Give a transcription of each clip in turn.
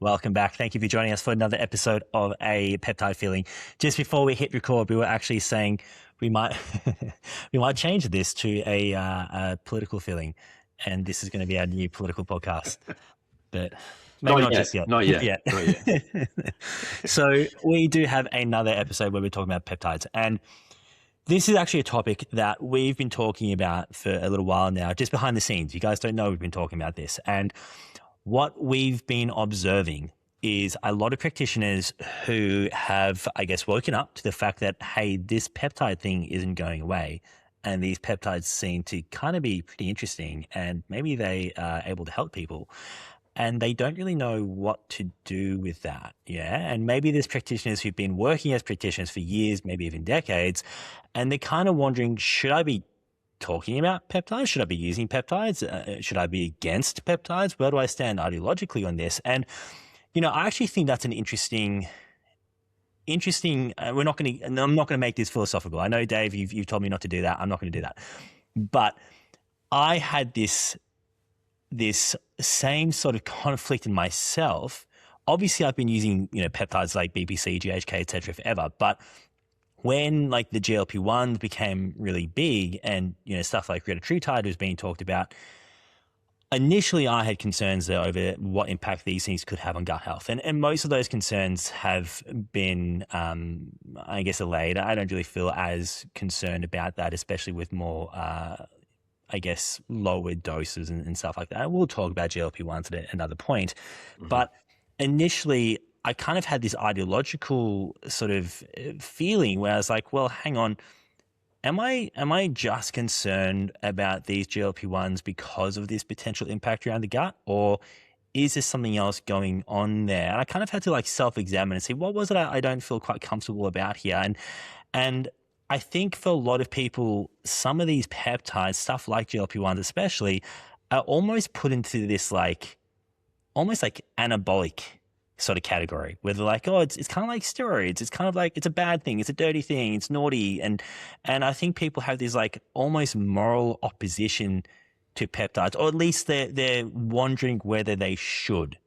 Welcome back. Thank you for joining us for another episode of A Peptide Feeling. Just before we hit record, we were actually saying we might we might change this to a political feeling, and this is going to be our new political podcast. But maybe not just yet. Not yet. Not yet. So we do have another episode where we're talking about peptides, and this is actually a topic that we've been talking about for a little while now, just behind the scenes. You guys don't know we've been talking about this, and what we've been observing is a lot of practitioners who have, I guess, woken up to the fact that, hey, this peptide thing isn't going away. And these peptides seem to kind of be pretty interesting, and maybe they are able to help people. And they don't really know what to do with that. Yeah. And maybe there's practitioners who've been working as practitioners for years, maybe even decades, and they're kind of wondering, should I be talking about peptides? Should I be using peptides? Should I be against peptides? Where do I stand ideologically on this? And, I actually think that's an interesting, I'm not going to make this philosophical. I know, Dave, you've told me not to do that. I'm not going to do that. But I had this same sort of conflict in myself. Obviously, I've been using, peptides like BPC, GHK, et cetera, forever. But when like the GLP-1s became really big and, stuff like retatrutide was being talked about, initially I had concerns over what impact these things could have on gut health. And most of those concerns have been, I guess, allayed. I don't really feel as concerned about that, especially with more, lower doses and stuff like that. We'll talk about GLP-1s at another point. Mm-hmm. But initially, I kind of had this ideological sort of feeling where I was like, well, hang on, am I just concerned about these GLP-1s because of this potential impact around the gut, or is there something else going on there? And I kind of had to like self-examine and see, what was it I don't feel quite comfortable about here? And I think for a lot of people, some of these peptides, stuff like GLP-1s especially, are almost put into this almost like anabolic sort of category where they're like, oh, it's kind of like steroids. It's kind of like, it's a bad thing. It's a dirty thing. It's naughty. And I think people have this like almost moral opposition to peptides, or at least they're wondering whether they should.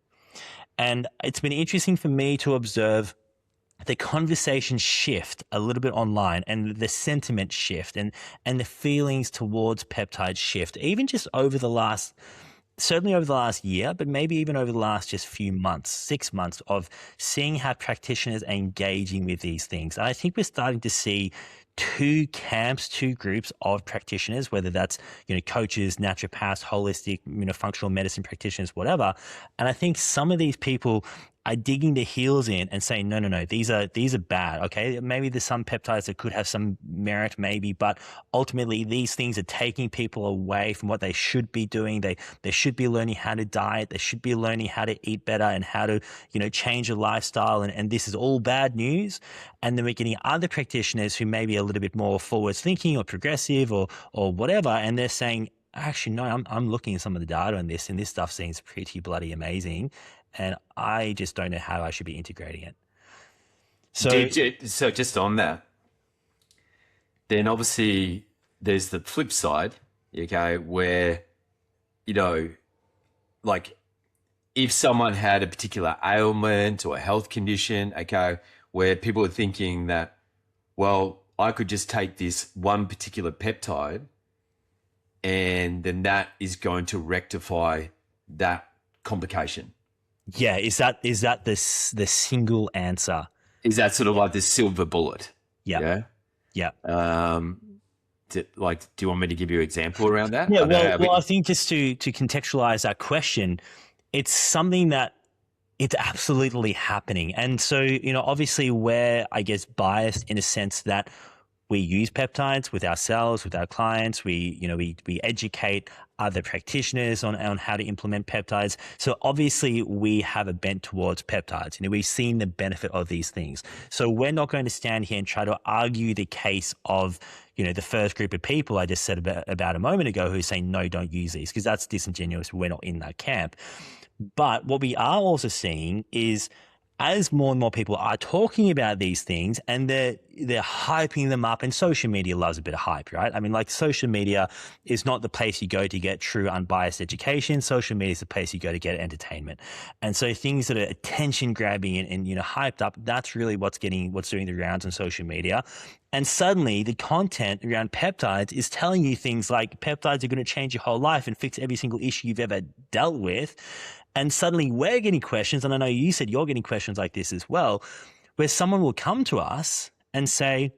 And it's been interesting for me to observe the conversation shift a little bit online, and the sentiment shift and the feelings towards peptides shift, even just certainly over the last year, but maybe even over the last just few months, 6 months of seeing how practitioners are engaging with these things. And I think we're starting to see two groups of practitioners, whether that's, coaches, naturopaths, holistic, functional medicine practitioners, whatever. And I think some of these people are digging their heels in and saying, no, these are bad. Okay. Maybe there's some peptides that could have some merit, maybe, but ultimately these things are taking people away from what they should be doing. They should be learning how to diet. They should be learning how to eat better and how to, change your lifestyle. And this is all bad news. And then we're getting other practitioners who may be a little bit more forward thinking or progressive or whatever. And they're saying, actually, no, I'm looking at some of the data on this, and this stuff seems pretty bloody amazing. And I just don't know how I should be integrating it. So just on that, then obviously there's the flip side, okay, where, like if someone had a particular ailment or a health condition, okay, where people are thinking that, well, I could just take this one particular peptide and then that is going to rectify that complication. Yeah, is that the single answer? Is that sort of like the silver bullet? Yeah. Do you want me to give you an example around that? Yeah, I think just to contextualize that question, it's something that it's absolutely happening. And so, obviously we're, I guess, biased in a sense that we use peptides with ourselves, with our clients. We educate other practitioners on how to implement peptides. So obviously we have a bent towards peptides. We've seen the benefit of these things. So we're not going to stand here and try to argue the case of, the first group of people I just said about a moment ago who say, no, don't use these, because that's disingenuous. We're not in that camp. But what we are also seeing is as more and more people are talking about these things and they're hyping them up, and social media loves a bit of hype, right? I mean, like, social media is not the place you go to get true unbiased education. Social media is the place you go to get entertainment. And so things that are attention grabbing and hyped up, that's really what's doing the rounds on social media. And suddenly the content around peptides is telling you things like peptides are going to change your whole life and fix every single issue you've ever dealt with. And suddenly we're getting questions, and I know you said you're getting questions like this as well, where someone will come to us and say,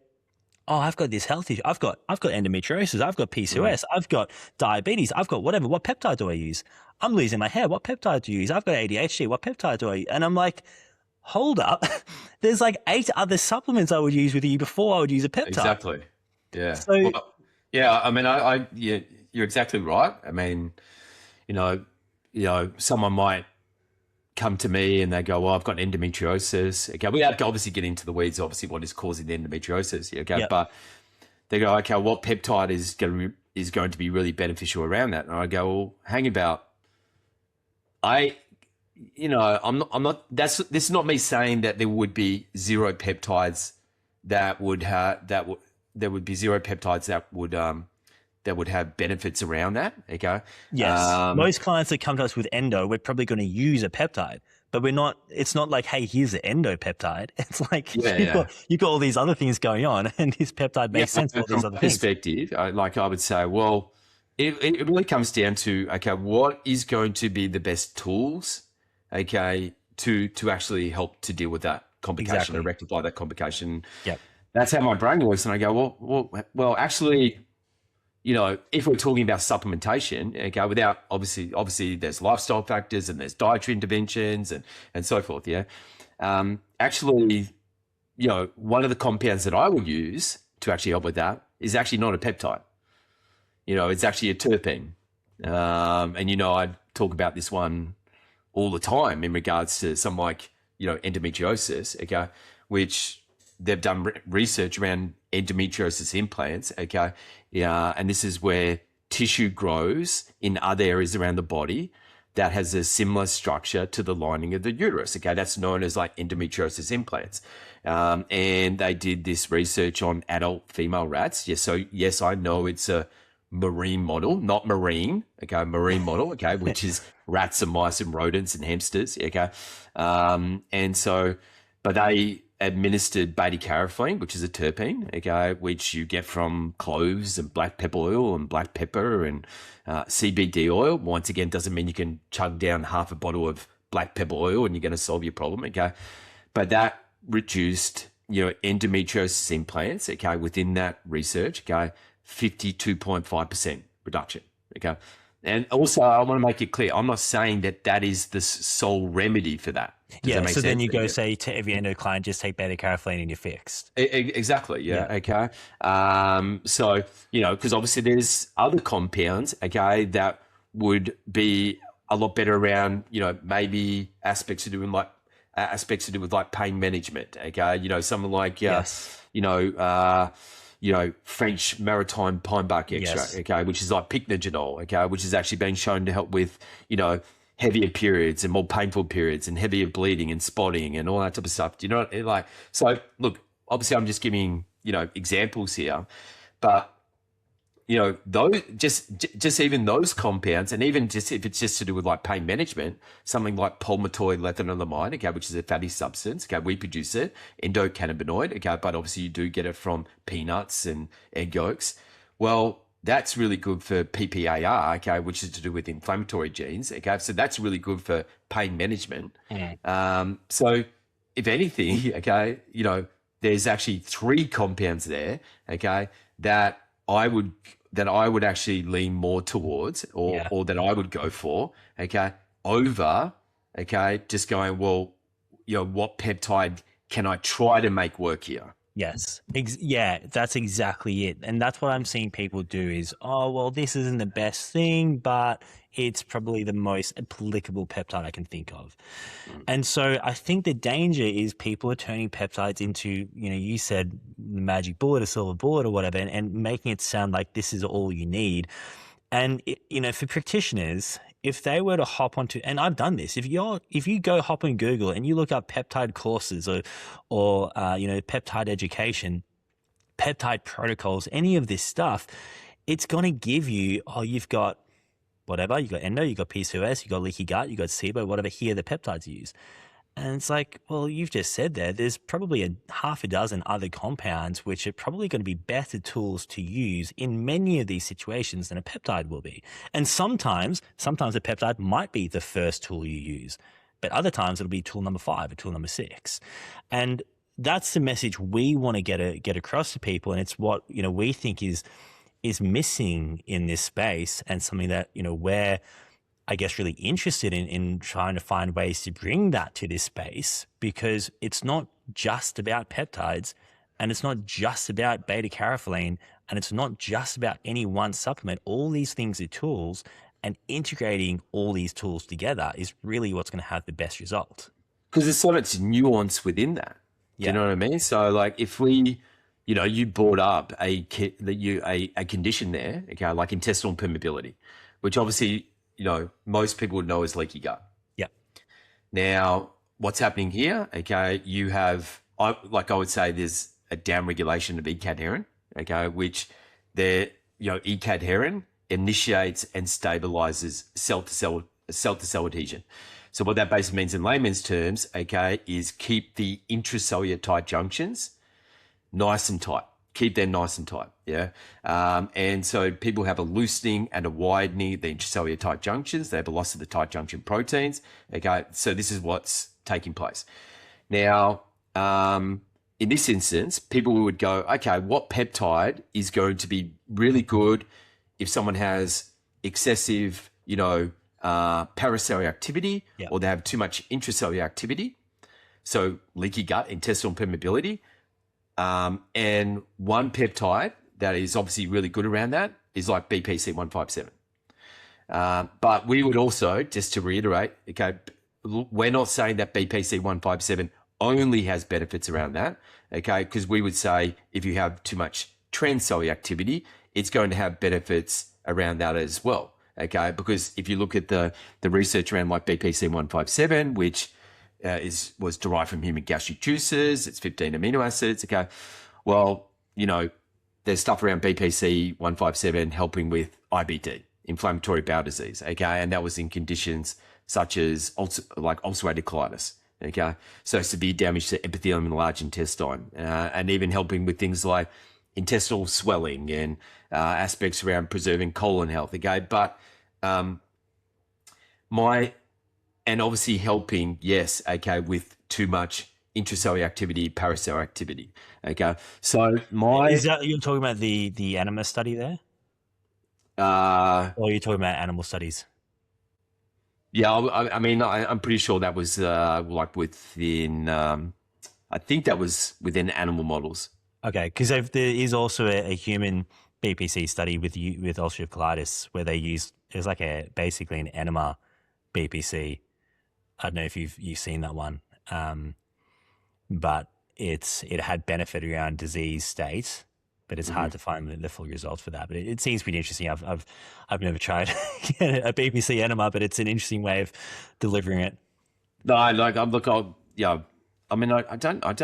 oh, I've got this health issue. I've got endometriosis. I've got Right. PCOS. I've got diabetes. I've got whatever. What peptide do I use? I'm losing my hair. What peptide do you use? I've got ADHD. What peptide do I use? And I'm like, hold up. There's like 8 other supplements I would use with you before I would use a peptide. Exactly. Yeah. So Well, yeah. I mean, yeah, you're exactly right. I mean, you know, someone might come to me and they go, "Well, I've got endometriosis." Okay, we have to obviously get into the weeds, obviously, what is causing the endometriosis. Okay, yeah, but they go, "Okay, what peptide is going to be really beneficial around that?" And I go, "Well, hang about. I, I'm not. This is not me saying that there would be zero peptides that would have there would be zero peptides that would have benefits around that. Okay, yes. Most clients that come to us with endo, we're probably going to use a peptide, but we're not. It's not like, hey, here's the endo peptide. It's like yeah, yeah. you've got all these other things going on, and this peptide Yeah, makes sense for all from these other my things. perspective, I would say, well, it really comes down to, okay, what is going to be the best tools, okay, to actually help to deal with that complication or Exactly. rectify that complication. Yep. That's how my brain works, and I go, well, actually, if we're talking about supplementation, okay, without obviously, there's lifestyle factors and there's dietary interventions and so forth. Yeah, actually, one of the compounds that I would use to actually help with that is actually not a peptide. It's actually a terpene. And I talk about this one all the time in regards to some like, endometriosis, okay, which they've done research around endometriosis implants, okay. Yeah, and this is where tissue grows in other areas around the body that has a similar structure to the lining of the uterus. Okay, that's known as like endometriosis implants. And they did this research on adult female rats. Yes, so yes, I know it's a marine model, not marine. Okay, marine model. Okay, which is rats and mice and rodents and hamsters. Okay, and so, but they administered beta carotene, which is a terpene, okay, which you get from cloves and black pepper oil and black pepper and CBD oil. Once again, doesn't mean you can chug down half a bottle of black pepper oil and you're going to solve your problem, okay? But that reduced, endometriosis implants, okay, within that research, okay, 52.5% reduction, okay? And also, I want to make it clear, I'm not saying that that is the sole remedy for that. Does that Yeah. make So then sense? you go say to every endo client, just take beta carotene and you're fixed. Exactly. Yeah. Yeah. Okay. So, because obviously there's other compounds, okay, that would be a lot better around, maybe aspects to do with like pain management. Okay. Something like, Yes. French maritime pine bark extract, Yes. okay, which is like pycnogenol, okay, which has actually been shown to help with, heavier periods and more painful periods and heavier bleeding and spotting and all that type of stuff. Do you know what, like, so look, obviously I'm just giving, examples here, but those just even those compounds, and even just if it's just to do with like pain management, something like palmitoid lethanolamide, okay, which is a fatty substance, okay, we produce it, endocannabinoid, okay, but obviously you do get it from peanuts and egg yolks. Well, that's really good for PPAR, okay, which is to do with inflammatory genes, okay, so that's really good for pain management. So if anything, okay, there's actually 3 compounds there, okay, that I would actually lean more towards, or that I would go for, okay, over, okay, just going, well, what peptide can I try to make work here? Yes. Yeah, that's exactly it. And that's what I'm seeing people do is, oh, well, this isn't the best thing, but it's probably the most applicable peptide I can think of. And so I think the danger is people are turning peptides into, you said the magic bullet, a silver bullet or whatever, and making it sound like this is all you need. And, for practitioners, if they were to hop onto, and I've done this, if you go hop on Google and you look up peptide courses or peptide education, peptide protocols, any of this stuff, it's going to give you, oh, you've got whatever, you got endo, you got PCOS, you got leaky gut, you got SIBO, whatever, here are the peptides you use. And it's like, well, you've just said there's probably a half a dozen other compounds which are probably going to be better tools to use in many of these situations than a peptide will be. And sometimes a peptide might be the first tool you use, but other times it'll be tool number 5 or tool number 6. And that's the message we want to get across to people. And it's what, we think is missing in this space, and something that, we're, I guess, really interested in trying to find ways to bring that to this space, because it's not just about peptides, and it's not just about beta carotene, and it's not just about any one supplement. All these things are tools, and integrating all these tools together is really what's going to have the best result. Because there's so much nuance within that. Do you know what I mean? So like if we, you brought up a condition there, okay, like intestinal permeability, which obviously, most people would know as leaky gut. Yeah. Now, what's happening here? Okay, you have, I would say, there's a downregulation of E-cadherin. Okay, which E-cadherin initiates and stabilizes cell to cell adhesion. So what that basically means in layman's terms, okay, is keep the intracellular tight junctions nice and tight. Keep them nice and tight, yeah? And so people have a loosening and a widening of the intracellular tight junctions. They have a loss of the tight junction proteins, okay? So this is what's taking place. Now, in this instance, people would go, okay, what peptide is going to be really good if someone has excessive, paracellular activity, or they have too much intracellular activity? So leaky gut, intestinal permeability. And one peptide that is obviously really good around that is like BPC 157. But we would also, just to reiterate, okay, we're not saying that BPC 157 only has benefits around that, okay, because we would say if you have too much transcellular activity, it's going to have benefits around that as well, okay, because if you look at the research around like BPC 157, which was derived from human gastric juices. It's 15 amino acids. Okay. Well, there's stuff around BPC 157 helping with IBD, inflammatory bowel disease. Okay. And that was in conditions such as ulcerative colitis. Okay. So severe damage to epithelium in the large intestine, and even helping with things like intestinal swelling and aspects around preserving colon health. Okay. But and obviously helping, yes, okay, with too much intracellular activity, paracellular activity. Okay, so is that you're talking about the anima study there, or are you talking about animal studies? Yeah, I'm pretty sure that was like within. I think that was within animal models. Okay, because there is also a human BPC study with ulcerative colitis where they used, it was like basically an enema BPC. I don't know if you've seen that one, but it had benefit around disease state, but it's hard to find the full results for that. But it seems pretty interesting. I've never tried a BPC enema, but it's an interesting way of delivering it. No, I don't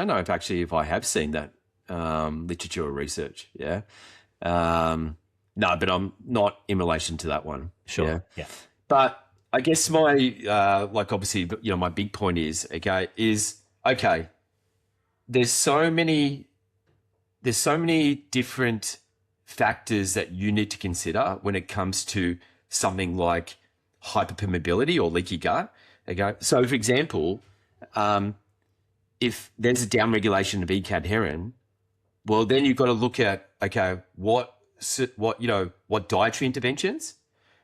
know if I have seen that literature or research. Yeah, no, but I'm not in relation to that one. Sure. Yeah. But I guess my obviously, my big point is there's so many different factors that you need to consider when it comes to something like hyperpermeability or leaky gut. Okay, so for example, if there's a downregulation of E-cadherin, well, then you've got to look at what dietary interventions,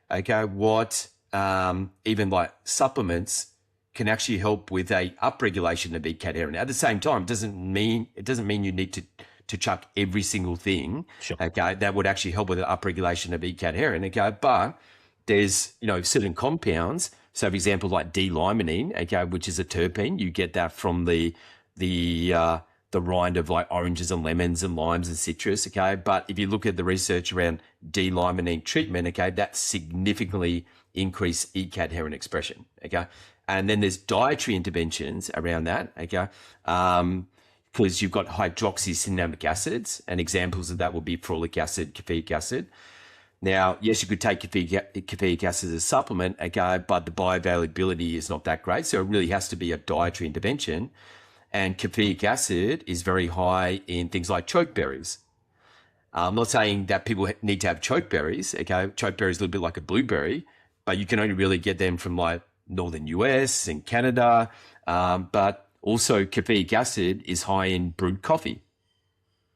what even like supplements can actually help with a upregulation of E-cadherin. At the same time, it doesn't mean you need to chuck every single thing. Sure. Okay, that would actually help with the upregulation of E-cadherin. Okay, but there's certain compounds. So, for example, like D-limonene, okay, which is a terpene, you get that from the rind of like oranges and lemons and limes and citrus. Okay, but if you look at the research around D-limonene treatment, okay, that significantly increase ECAD heron expression. Okay. And then there's dietary interventions around that. Okay. Because you've got hydroxycinnamic acids, and examples of that would be ferulic acid, caffeic acid. Now, yes, you could take caffeic acid as a supplement, okay, but the bioavailability is not that great. So it really has to be a dietary intervention. And caffeic acid is very high in things like chokeberries. I'm not saying that people need to have chokeberries, okay? Chokeberry is a little bit like a blueberry, but you can only really get them from like northern US and Canada. But also caffeic acid is high in brewed coffee.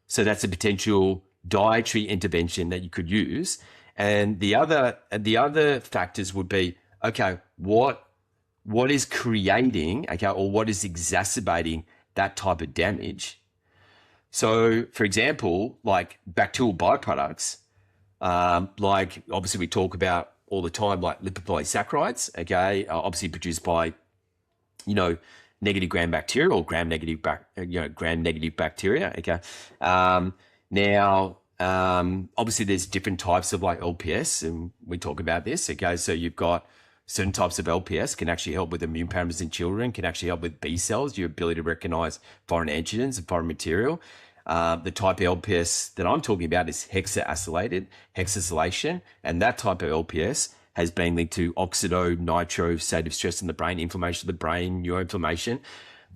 So that's a potential dietary intervention that you could use. And the other factors would be, okay, what is creating, okay, or what is exacerbating that type of damage? So, for example, like bacterial byproducts, like obviously we talk about all the time, like lipopolysaccharides, okay, obviously produced by, negative gram bacteria or gram negative bacteria, okay. Now, obviously there's different types of like LPS, and we talk about this, okay. So you've got certain types of LPS can actually help with immune parameters in children, can actually help with B cells, your ability to recognize foreign antigens and foreign material. The type of LPS that I'm talking about is hexacylation, and that type of LPS has been linked to oxido-nitrosative stress in the brain, inflammation of the brain, neuroinflammation.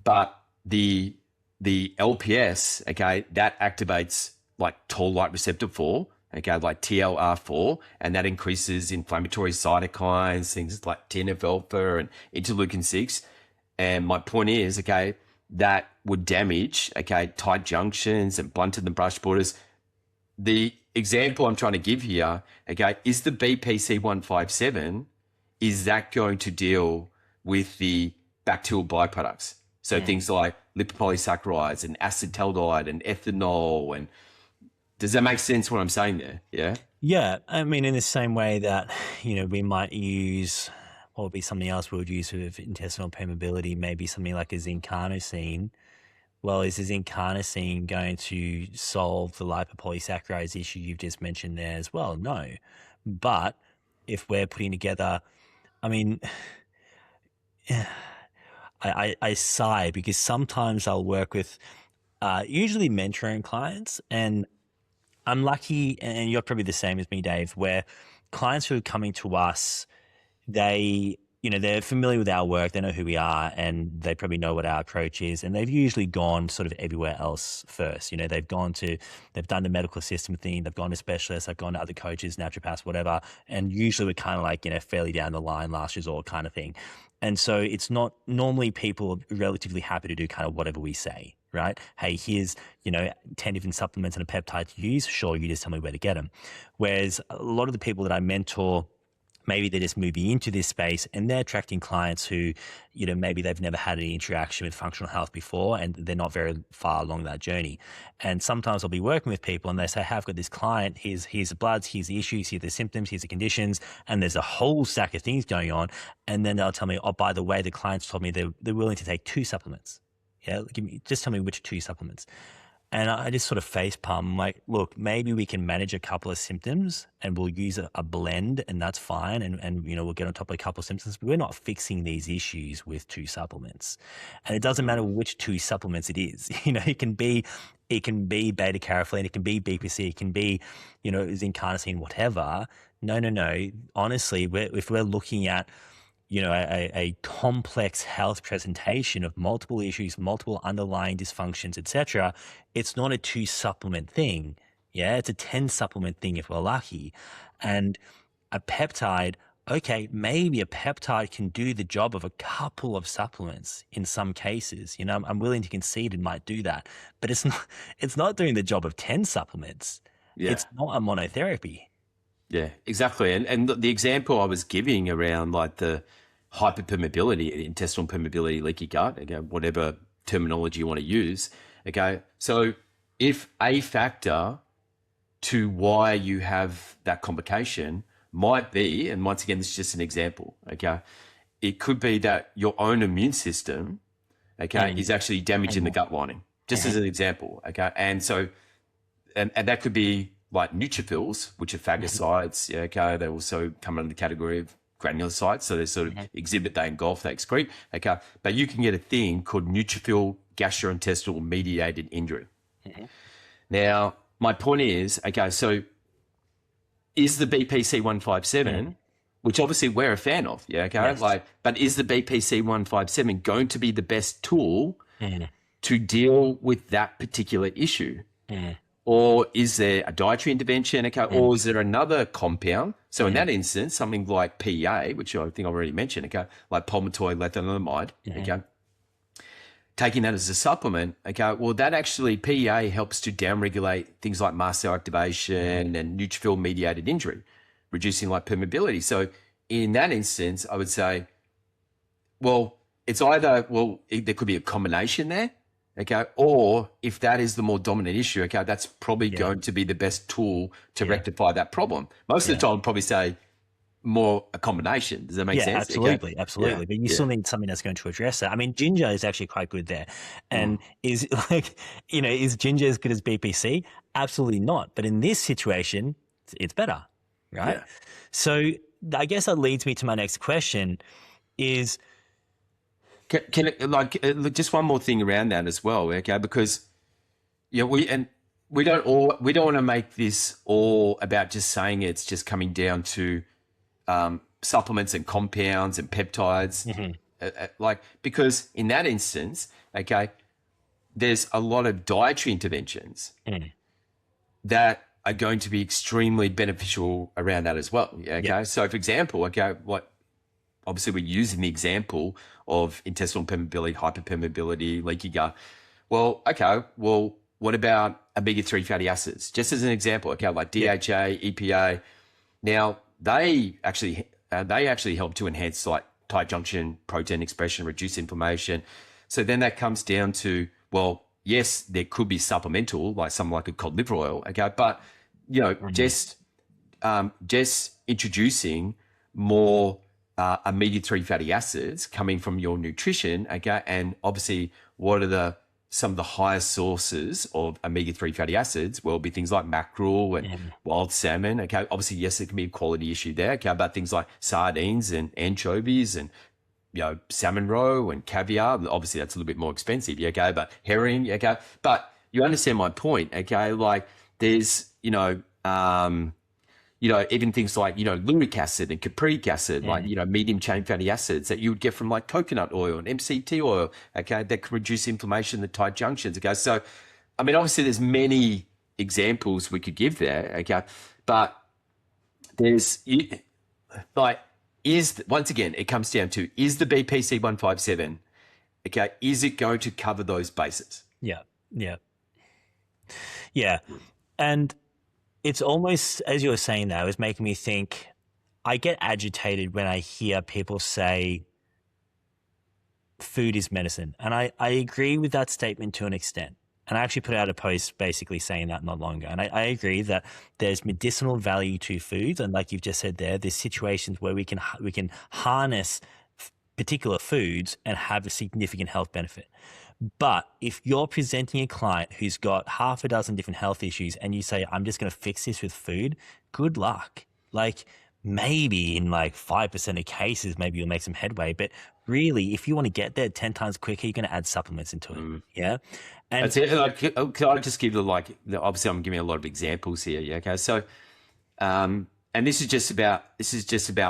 But the LPS, okay, that activates like toll-like receptor 4, okay, like TLR4, and that increases inflammatory cytokines, things like TNF-alpha and interleukin-6. And my point is, okay, that would damage, okay, tight junctions and blunted the brush borders. The example I'm trying to give here, okay, is the BPC157, is that going to deal with the bacterial byproducts? So things like lipopolysaccharides and acetaldehyde and ethanol. And does that make sense what I'm saying there? Yeah. Yeah. I mean, in the same way that, we might use, what would be something else we would use with intestinal permeability, maybe something like a zinc carnosine. Well, is the zinc carnosine going to solve the lipopolysaccharides issue you've just mentioned there as well? No. But if we're putting together, I mean, I sigh because sometimes I'll work with usually mentoring clients, and I'm lucky, and you're probably the same as me, Dave, where clients who are coming to us, they're familiar with our work, they know who we are, and they probably know what our approach is. And they've usually gone sort of everywhere else first. They've done the medical system thing, they've gone to specialists, they've gone to other coaches, naturopaths, whatever. And usually we're kind of like, fairly down the line, last resort kind of thing. And so it's not normally people are relatively happy to do kind of whatever we say, right? Hey, here's, 10 different supplements and a peptide to use. Sure, you just tell me where to get them. Whereas a lot of the people that I mentor, maybe they're just moving into this space and they're attracting clients who, maybe they've never had any interaction with functional health before and they're not very far along that journey. And sometimes I'll be working with people and they say, hey, I've got this client, here's the bloods, here's the issues, here's the symptoms, here's the conditions, and there's a whole stack of things going on. And then they'll tell me, oh, by the way, the client's told me they're willing to take 2 supplements. Yeah, just tell me which 2 supplements. And I just sort of face palm. I'm like, look, maybe we can manage a couple of symptoms and we'll use a blend and that's fine. And we'll get on top of a couple of symptoms, but we're not fixing these issues with 2 supplements. And it doesn't matter which 2 supplements it is. It can be beta carotene, it can be BPC, it can be, zinc carnosine, whatever. No. Honestly, if we're looking at, a complex health presentation of multiple issues, multiple underlying dysfunctions, etc., it's not a 2 supplement thing. Yeah, it's a 10 supplement thing if we're lucky. And a peptide, okay, maybe a peptide can do the job of a couple of supplements in some cases. I'm willing to concede it might do that, but it's not doing the job of 10 supplements. Yeah. It's not a monotherapy. Yeah, exactly. And the example I was giving around like the hyperpermeability, intestinal permeability, leaky gut, again, whatever terminology you want to use. Okay. So if a factor to why you have that complication might be, and once again, this is just an example. Okay. It could be that your own immune system, okay, is actually damaging the gut lining, just as an example. Okay. And so, and that could be like neutrophils, which are phagocytes. Yeah, okay. They also come under the category of granulocytes, so they sort of exhibit, they engulf, they excrete. Okay, but you can get a thing called neutrophil gastrointestinal mediated injury. Now, my point is, okay, so is the BPC 157, which obviously we're a fan of, yeah, okay, Yes. but is the BPC 157 going to be the best tool to deal with that particular issue? Or is there a dietary intervention, okay, or is there another compound? So in that instance, something like PEA, which I think I already mentioned, okay, like palmitoyl lethanolamide, okay, taking that as a supplement, okay, well, that actually, PEA helps to downregulate things like mast cell activation and neutrophil-mediated injury, reducing like permeability. So in that instance, I would say, well, it's either, there could be a combination there, okay, or if that is the more dominant issue, okay, that's probably going to be the best tool to rectify that problem. Most of the time, I'd probably say more a combination. Does that make sense? Absolutely, Okay. absolutely. But you still need something that's going to address that. I mean, ginger is actually quite good there. And is like, is ginger as good as BPC? Absolutely not. But in this situation, it's better, right? Yeah. So I guess that leads me to my next question is, Can it, just one more thing around that as well, okay? Because we don't want to make this all about just saying it's just coming down to supplements and compounds and peptides, because in that instance, okay, there's a lot of dietary interventions that are going to be extremely beneficial around that as well. Okay, so for example, okay, obviously we're using the example of intestinal permeability, hyperpermeability, leaky gut. Well, okay, what about omega-3 fatty acids? Just as an example, okay, like DHA, EPA. Now, they actually help to enhance like tight junction protein expression, reduce inflammation. So then that comes down to, well, yes, there could be supplemental, like something like a cod liver oil, okay, but just introducing more omega-3 fatty acids coming from your nutrition, okay, and obviously what are some of the highest sources of omega-3 fatty acids? Well, it'll be things like mackerel and wild salmon, okay. Obviously, yes, it can be a quality issue there, okay, but things like sardines and anchovies and salmon roe and caviar, obviously that's a little bit more expensive, okay, but herring, okay, but you understand my point, okay, like there's even things like, luric acid and capric acid, like, medium chain fatty acids that you would get from like coconut oil and MCT oil, okay, that can reduce inflammation in the tight junctions, okay. So, I mean, obviously there's many examples we could give there, okay, but once again, it comes down to, is the BPC 157, okay, is it going to cover those bases? Yeah. And it's almost, as you were saying that, it was making me think, I get agitated when I hear people say food is medicine. And I agree with that statement to an extent. And I actually put out a post basically saying that not long ago. And I agree that there's medicinal value to foods. And like you've just said there's situations where we can harness particular foods and have a significant health benefit. But if you're presenting a client who's got half a dozen different health issues and you say, I'm just going to fix this with food, good luck. Like maybe in like 5% of cases, maybe you'll make some headway. But really, if you want to get there 10 times quicker, you're going to add supplements into it. Yeah. And that's it. Like, can I just give obviously I'm giving a lot of examples here. Yeah. Okay. So, and this is just about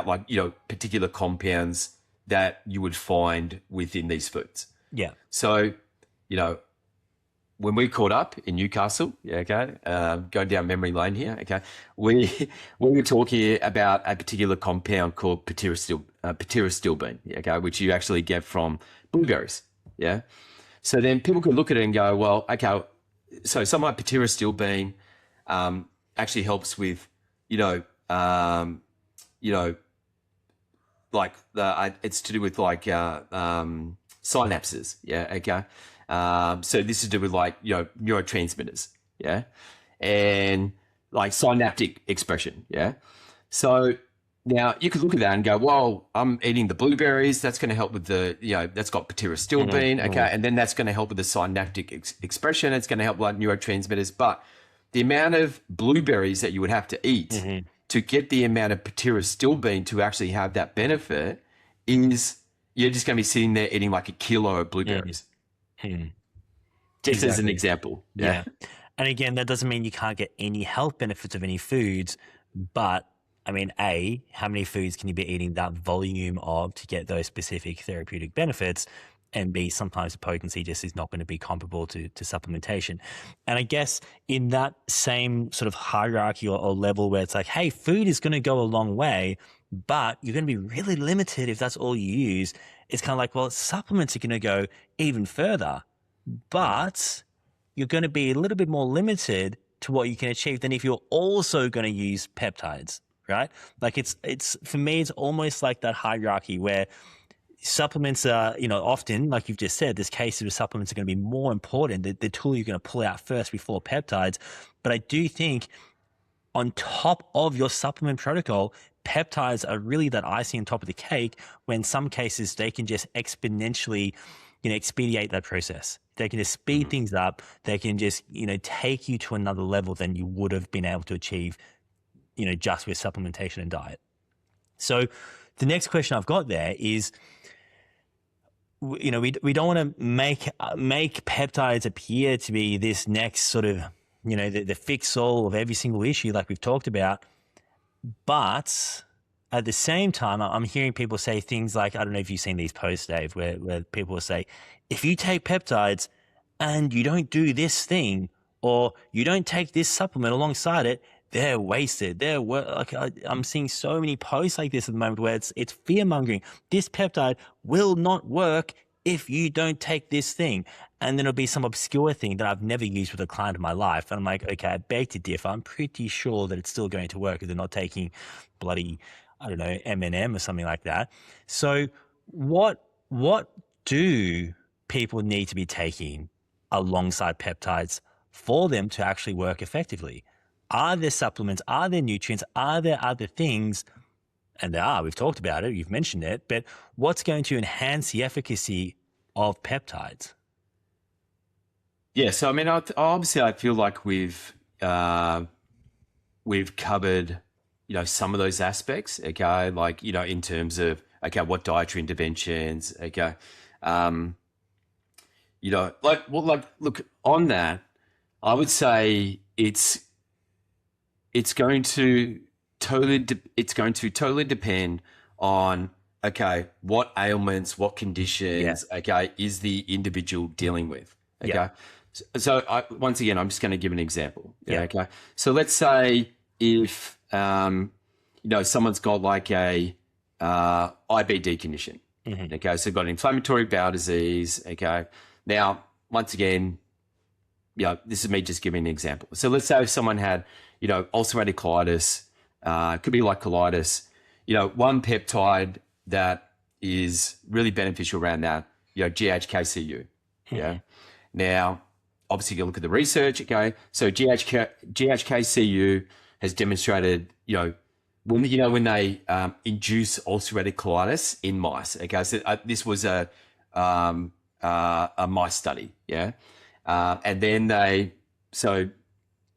like, particular compounds that you would find within these foods. Yeah. So, when we caught up in Newcastle, going down memory lane here, we were talking about a particular compound called pterosilbene, which you actually get from blueberries, yeah. So then people could look at it and go, well, okay, so something like pterosilbene actually helps with, like it's to do with like synapses, so this is to do with like neurotransmitters, and like synaptic expression, so now you could look at that and go, well, I'm eating the blueberries, that's going to help with the that's got pterosilbene, and then that's going to help with the synaptic expression, it's going to help like neurotransmitters. But the amount of blueberries that you would have to eat to get the amount of pterosilbine to actually have that benefit is you're just going to be sitting there eating like a kilo of blueberries. Just as an Exactly. example. Yeah. And again, that doesn't mean you can't get any health benefits of any foods, but I mean, A, how many foods can you be eating that volume of to get those specific therapeutic benefits? And B, sometimes the potency just is not going to be comparable to supplementation. And I guess in that same sort of hierarchy or level where it's like, hey, food is going to go a long way, but you're going to be really limited if that's all you use. It's kind of like, well, supplements are going to go even further, but you're going to be a little bit more limited to what you can achieve than if you're also going to use peptides, right? Like it's for me, it's almost like that hierarchy where supplements are, often, like you've just said, there's cases where supplements are going to be more important, the tool you're going to pull out first before peptides. But I do think on top of your supplement protocol, peptides are really that icing on top of the cake, when in some cases they can just exponentially, expedite that process. They can just speed things up. They can just, take you to another level than you would have been able to achieve, just with supplementation and diet. So the next question I've got there is, we don't want to make peptides appear to be this next sort of, the fix all of every single issue like we've talked about. But at the same time, I'm hearing people say things like, I don't know if you've seen these posts, Dave, where people will say, if you take peptides and you don't do this thing, or you don't take this supplement alongside it, they're wasted. I'm seeing so many posts like this at the moment where it's fear mongering. This peptide will not work if you don't take this thing. And then it'll be some obscure thing that I've never used with a client in my life. And I'm like, okay, I beg to differ. I'm pretty sure that it's still going to work if they're not taking bloody, I don't know, M&M or something like that. So what do people need to be taking alongside peptides for them to actually work effectively? Are there supplements? Are there nutrients? Are there other things? And there are. We've talked about it. You've mentioned it. But what's going to enhance the efficacy of peptides? Yeah. So, I mean, obviously, I feel like we've covered, some of those aspects. Okay, like in terms of what dietary interventions. Okay, look on that. I would say it's going to totally depend on what ailments, what conditions is the individual dealing with. So once again, I'm just going to give an example. Okay, so let's say if someone's got like a IBD condition. Okay, so got inflammatory bowel disease. Okay, now once again, this is me just giving an example. So let's say if someone had, ulcerative colitis, could be like colitis, one peptide that is really beneficial around that, GHKCU. Yeah. Now, obviously you look at the research. Okay. So GHKCU has demonstrated, when they induce ulcerative colitis in mice. Okay. So this was a mice study. Yeah. And then they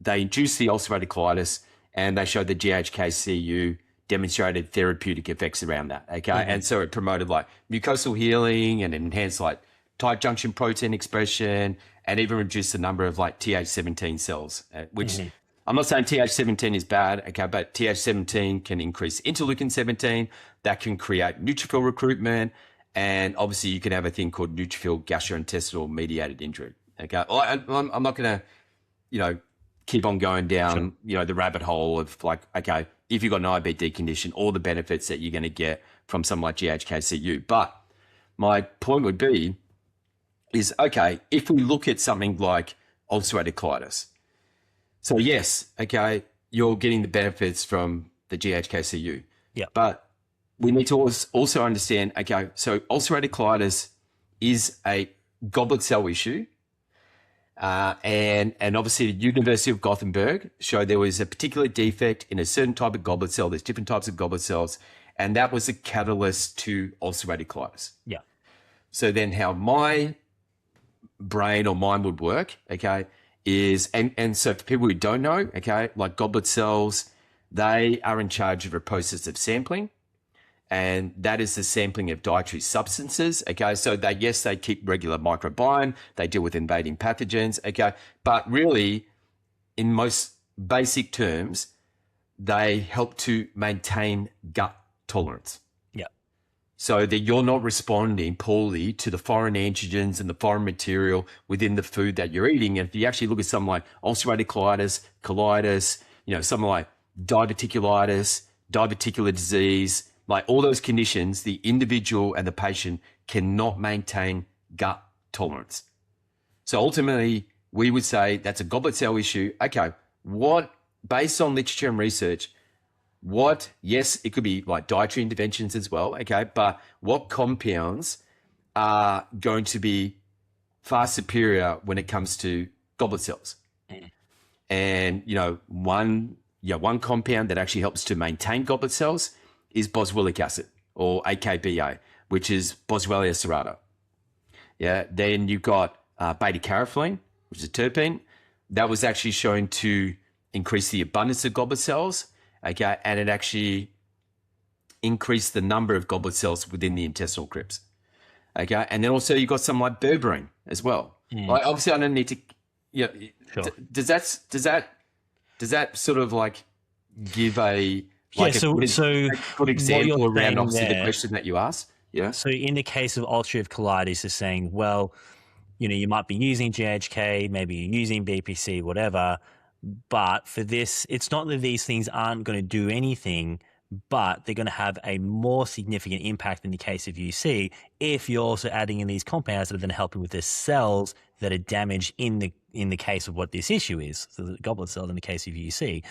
induced the ulcerative colitis, and they showed the GHKCU demonstrated therapeutic effects around that. Okay. And so it promoted like mucosal healing and enhanced like tight junction protein expression, and even reduced the number of like Th17 cells, which I'm not saying Th17 is bad. Okay. But Th17 can increase interleukin 17. That can create neutrophil recruitment. And obviously you can have a thing called neutrophil gastrointestinal mediated injury. Okay. I'm not going to, keep on going down, the rabbit hole of like, okay, if you've got an IBD condition, all the benefits that you're going to get from something like GHKCU. But my point would be is, okay, if we look at something like ulcerative colitis. So yes, okay, you're getting the benefits from the GHKCU. Yeah. But we need to also understand, okay, so ulcerative colitis is a goblet cell issue. And obviously the University of Gothenburg showed there was a particular defect in a certain type of goblet cell. There's different types of goblet cells, and that was a catalyst to ulcerative colitis. Yeah. So then how my brain or mind would work, okay, is, and so for people who don't know, okay, like goblet cells They are in charge of a process of sampling, and that is the sampling of dietary substances. Okay, so they keep regular microbiome, they deal with invading pathogens. Okay, but really, in most basic terms, they help to maintain gut tolerance. Yeah. So that you're not responding poorly to the foreign antigens and the foreign material within the food that you're eating. And if you actually look at something like ulcerative colitis, something like diverticulitis, diverticular disease, like all those conditions, the individual and the patient cannot maintain gut tolerance. So ultimately, we would say that's a goblet cell issue. Okay, based on literature and research, yes, it could be like dietary interventions as well, okay, but what compounds are going to be far superior when it comes to goblet cells? And, one compound that actually helps to maintain goblet cells is boswellic acid, or AKBA, which is Boswellia serrata. Yeah, then you've got beta-carotene, which is a terpene. That was actually shown to increase the abundance of goblet cells, okay, and it actually increased the number of goblet cells within the intestinal crypts, okay. And then also you've got something like berberine as well. Like obviously, I don't need to. Sure. Does that sort of like give a good example around obviously the question that you asked? Yeah. So in the case of ulcerative colitis, is saying, well, you might be using GHK, maybe you're using BPC, whatever. But for this, it's not that these things aren't going to do anything, but they're going to have a more significant impact in the case of UC if you're also adding in these compounds that are then helping with the cells that are damaged in the case of what this issue is, so the goblet cells in the case of UC.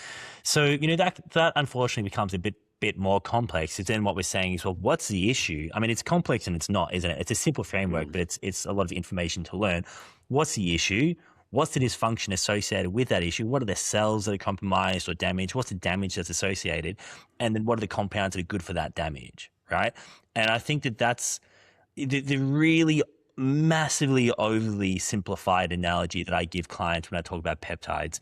So, that unfortunately becomes a bit more complex. Because then what we're saying is, well, what's the issue? I mean, it's complex and it's not, isn't it? It's a simple framework, but it's a lot of information to learn. What's the issue? What's the dysfunction associated with that issue? What are the cells that are compromised or damaged? What's the damage that's associated? And then what are the compounds that are good for that damage, right? And I think that's the really massively overly simplified analogy that I give clients when I talk about peptides.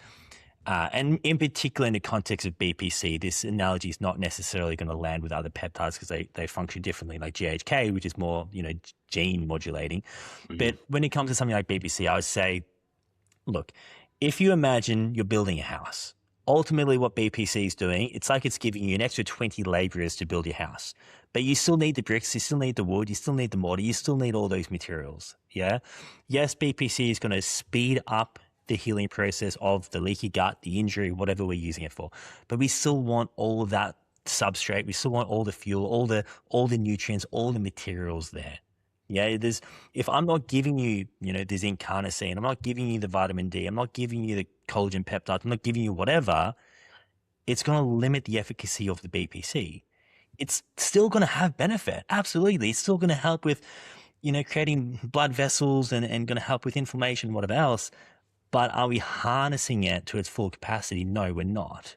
And in particular, in the context of BPC, this analogy is not necessarily going to land with other peptides because they function differently, like GHK, which is more, gene modulating. Mm-hmm. But when it comes to something like BPC, I would say, look, if you imagine you're building a house, ultimately what BPC is doing, it's like it's giving you an extra 20 laborers to build your house. But you still need the bricks, you still need the wood, you still need the mortar, you still need all those materials. Yeah. Yes, BPC is going to speed up the healing process of the leaky gut, the injury, whatever we're using it for. But we still want all of that substrate. We still want all the fuel, all the nutrients, all the materials there. Yeah, if I'm not giving you, the zinc carnosine, I'm not giving you the vitamin D, I'm not giving you the collagen peptides, I'm not giving you whatever, it's going to limit the efficacy of the BPC. It's still going to have benefit. Absolutely. It's still going to help with, creating blood vessels and going to help with inflammation, whatever else. But are we harnessing it to its full capacity? No, we're not.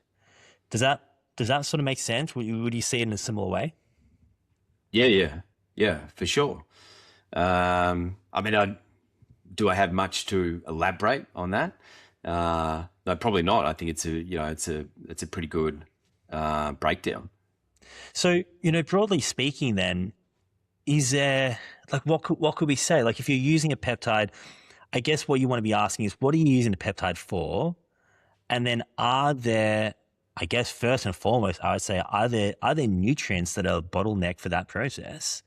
Does that sort of make sense? Would you see it in a similar way? Yeah, for sure. I mean, do I have much to elaborate on that? No, probably not. I think it's a pretty good breakdown. So, broadly speaking, then, is there what could we say? Like, if you're using a peptide, I guess what you want to be asking is, what are you using the peptide for? And then, are there, I guess, first and foremost, I would say, are there nutrients that are a bottleneck for that process?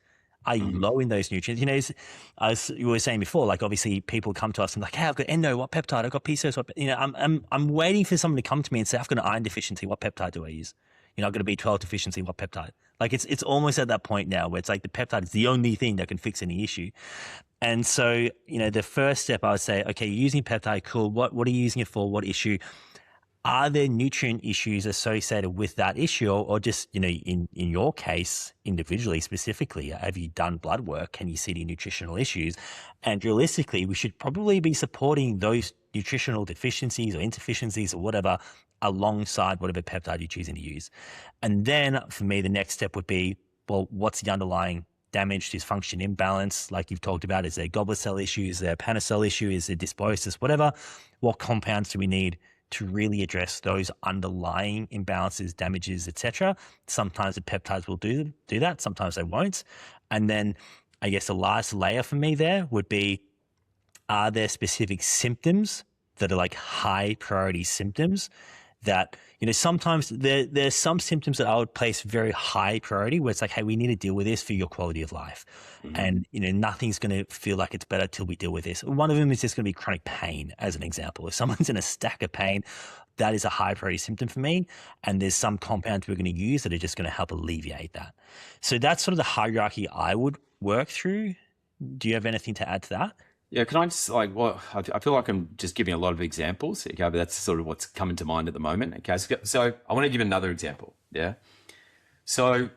Are you low in those nutrients? As you were saying before, like obviously people come to us and like, hey, I've got endo, what peptide? I've got PCOS, what, I'm waiting for someone to come to me and say, I've got an iron deficiency, what peptide do I use? I've got a B12 deficiency, what peptide? Like it's almost at that point now where it's like the peptide is the only thing that can fix any issue. And so, the first step I would say, okay, you're using peptide, cool. What are you using it for? What issue? Are there nutrient issues associated with that issue, or just, in your case, individually, specifically, have you done blood work? Can you see any nutritional issues? And realistically, we should probably be supporting those nutritional deficiencies or insufficiencies or whatever alongside whatever peptide you're choosing to use. And then for me, the next step would be, well, what's the underlying damage, dysfunction, imbalance, like you've talked about? Is there goblet cell issue? Is there a panel cell issue? Is there dysbiosis? Whatever. What compounds do we need to really address those underlying imbalances, damages, etc. Sometimes the peptides will do that, sometimes they won't. And then I guess the last layer for me there would be, are there specific symptoms that are like high priority symptoms that, sometimes there's some symptoms that I would place very high priority where it's like, hey, we need to deal with this for your quality of life. And, nothing's going to feel like it's better till we deal with this. One of them is just going to be chronic pain, as an example. If someone's in a stack of pain, that is a high priority symptom for me. And there's some compounds we're going to use that are just going to help alleviate that. So that's sort of the hierarchy I would work through. Do you have anything to add to that? Yeah, can I just I feel like I'm just giving a lot of examples, okay, but that's sort of what's coming to mind at the moment, okay? So I want to give another example, yeah? So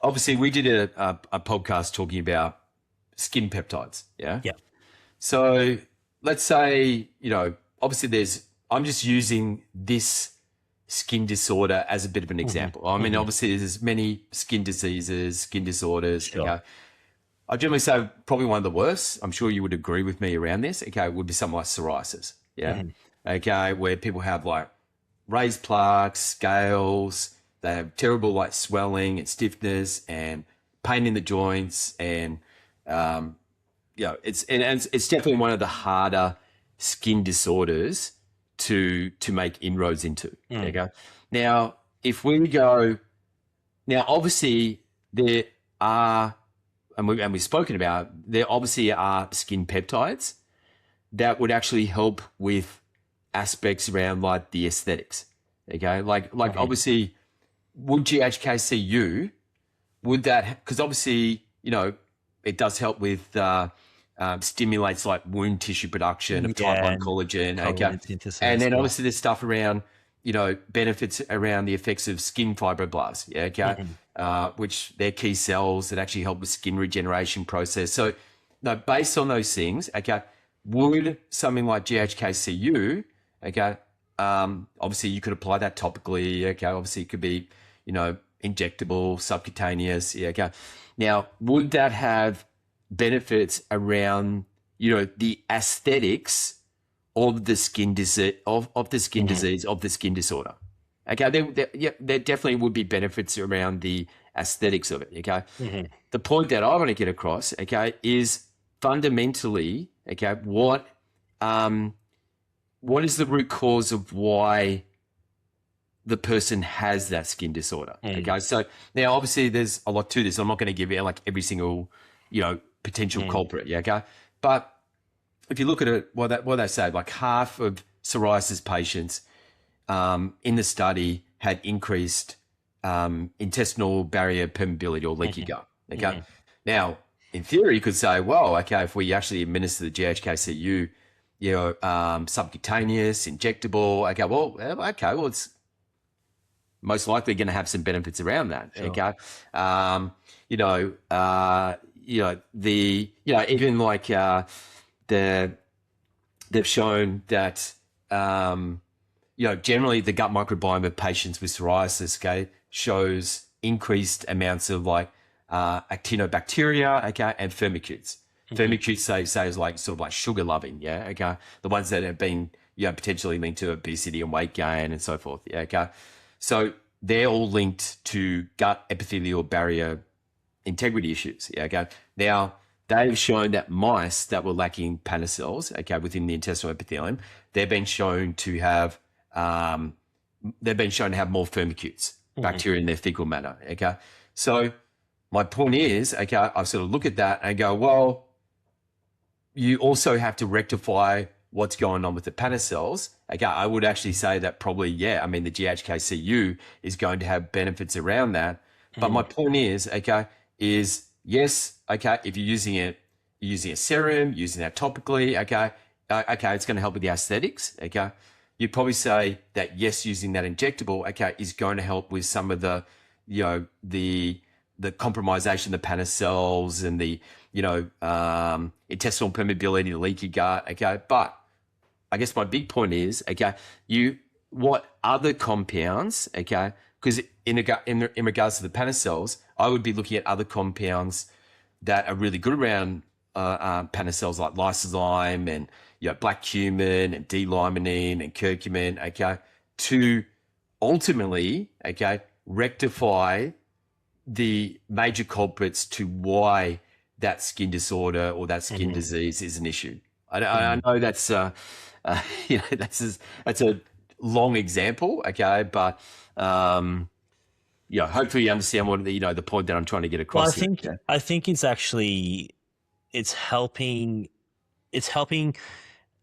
obviously we did a podcast talking about skin peptides, yeah? Yeah. So let's say, obviously I'm just using this skin disorder as a bit of an example. I mean, obviously there's many skin diseases, skin disorders, Sure. okay? I generally say probably one of the worst, I'm sure you would agree with me around this, okay, would be something like psoriasis, yeah? Okay, where people have like raised plaques, scales, they have terrible like swelling and stiffness and pain in the joints, and it's definitely one of the harder skin disorders to make inroads into. Okay. Now, if we go now, obviously there are, and we've spoken about, there obviously are skin peptides that would actually help with aspects around like the aesthetics. Okay, like obviously, would GHKCU, would that, because obviously it does help with stimulates like wound tissue production of type 1 collagen. Okay, and then obviously there's stuff around benefits around the effects of skin fibroblasts. Yeah, okay. Which they're key cells that actually help with skin regeneration process. So, no, based on those things, okay, would something like GHKCU, okay, obviously you could apply that topically, okay, obviously it could be, injectable, subcutaneous, yeah, okay. Now, would that have benefits around, the aesthetics of the skin disease, of the skin disease, of the skin disorder? Okay, there definitely would be benefits around the aesthetics of it. Okay, the point that I want to get across, okay, is fundamentally, okay, what is the root cause of why the person has that skin disorder? Okay, so now obviously there's a lot to this. I'm not going to give you like every single potential culprit. Yeah, okay, but if you look at it, what they say, like half of psoriasis patients in the study had increased intestinal barrier permeability or leaky gut. Okay. Now, in theory, you could say, well, okay, if we actually administer the GHKCU, subcutaneous, injectable, well, it's most likely going to have some benefits around that. Sure. Okay. Even like they've shown that generally the gut microbiome of patients with psoriasis, okay, shows increased amounts of like actinobacteria, okay, and firmicutes. Firmicutes say is like sort of like sugar loving, yeah, okay, the ones that have been potentially linked to obesity and weight gain and so forth, yeah, okay. So they're all linked to gut epithelial barrier integrity issues, yeah, okay. Now they've shown that mice that were lacking Panna cells, okay, within the intestinal epithelium, they've been shown to have more firmicutes, bacteria in their fecal matter. Okay. So my point is, okay, I sort of look at that and go, well, you also have to rectify what's going on with the Panna cells. Okay. I would actually say that probably, the GHKCU is going to have benefits around that. But my point is, okay, yes, okay, if you're using a serum, using that topically, okay, it's going to help with the aesthetics, okay. You'd probably say that yes, using that injectable, okay, is going to help with some of the, the compromisation of the Panna cells and the, intestinal permeability, the leaky gut, okay. But I guess my big point is, okay, what other compounds, okay, because in regards to the Panna cells, I would be looking at other compounds that are really good around panacells like lysozyme and black cumin and D-limonene and curcumin, okay, to ultimately, okay, rectify the major culprits to why that skin disorder or that skin disease is an issue. I know that's that's a long example, okay, but hopefully you understand what the point that I'm trying to get Well, across here. Okay? I think it's actually it's helping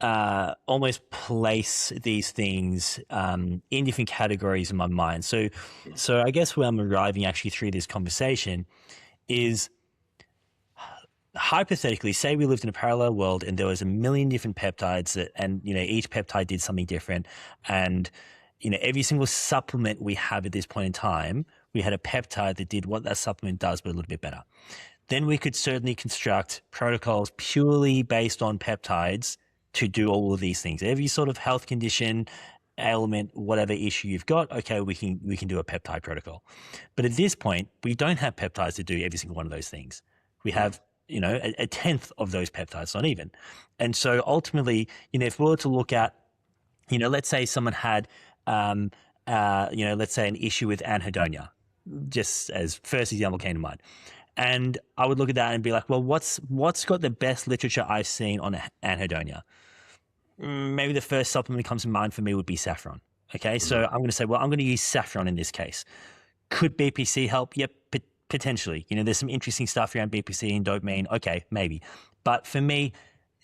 almost place these things in different categories in my mind. So I guess where I'm arriving actually through this conversation is, hypothetically, say we lived in a parallel world and there was a million different peptides and each peptide did something different, and every single supplement we have at this point in time, we had a peptide that did what that supplement does but a little bit better. Then we could certainly construct protocols purely based on peptides to do all of these things. Every sort of health condition, ailment, whatever issue you've got, okay, we can do a peptide protocol. But at this point, we don't have peptides to do every single one of those things. We have a tenth of those peptides, not even. And so ultimately, if we were to look at, let's say someone had, let's say an issue with anhedonia, just as first example came to mind. And I would look at that and be like, well, what's got the best literature I've seen on anhedonia? Maybe the first supplement that comes to mind for me would be saffron. Okay, so I'm going to say, well, I'm going to use saffron in this case. Could BPC help? Yep, potentially. There's some interesting stuff around BPC and dopamine. Okay, maybe. But for me,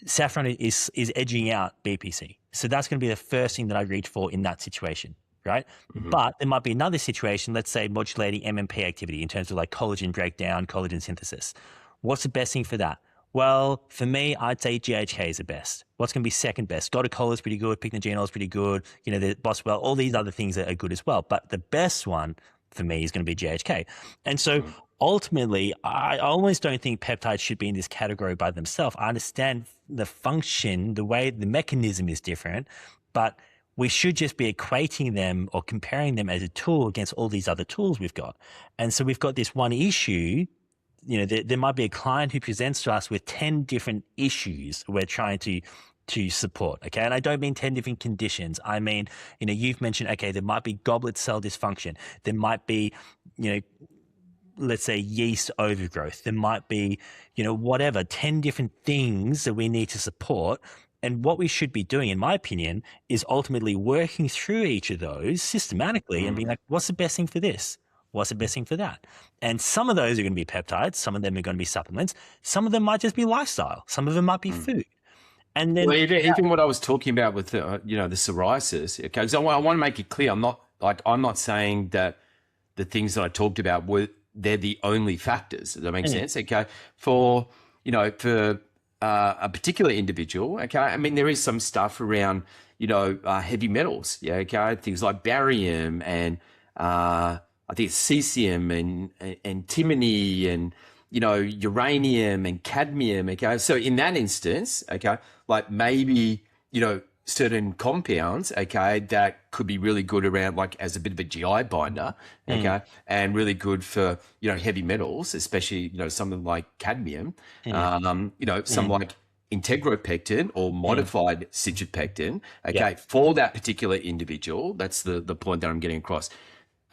saffron is edging out BPC. So that's going to be the first thing that I reach for in that situation, right? But there might be another situation, let's say modulating MMP activity in terms of like collagen breakdown, collagen synthesis. What's the best thing for that? Well, for me, I'd say GHK is the best. What's going to be second best? Dotacola is pretty good. Pycnogenol is pretty good. The Boswell, all these other things are good as well. But the best one for me is going to be GHK. And so ultimately, I almost don't think peptides should be in this category by themselves. I understand the function, the way the mechanism is different, but we should just be equating them or comparing them as a tool against all these other tools we've got. And so we've got this one issue. There might be a client who presents to us with 10 different issues we're trying to support, okay? And I don't mean 10 different conditions. I mean, you've mentioned, okay, there might be goblet cell dysfunction. There might be, let's say yeast overgrowth. There might be, whatever, 10 different things that we need to support. And what we should be doing, in my opinion, is ultimately working through each of those systematically and being like, what's the best thing for this? What's the best thing for that? And some of those are going to be peptides. Some of them are going to be supplements. Some of them might just be lifestyle. Some of them might be food. And then, well, even what I was talking about with the psoriasis, okay, because I want to make it clear, I'm not saying that the things that I talked about they're the only factors. Does that make sense? Okay, for a particular individual, okay, I mean there is some stuff around heavy metals, yeah, okay, things like barium and I think it's cesium and antimony and uranium and cadmium. Okay, so in that instance, okay, like maybe certain compounds, okay, that could be really good around like as a bit of a GI binder, okay, and really good for heavy metals, especially something like cadmium, some like integrapectin or modified citrapectin, okay, for that particular individual. That's the point that I'm getting across.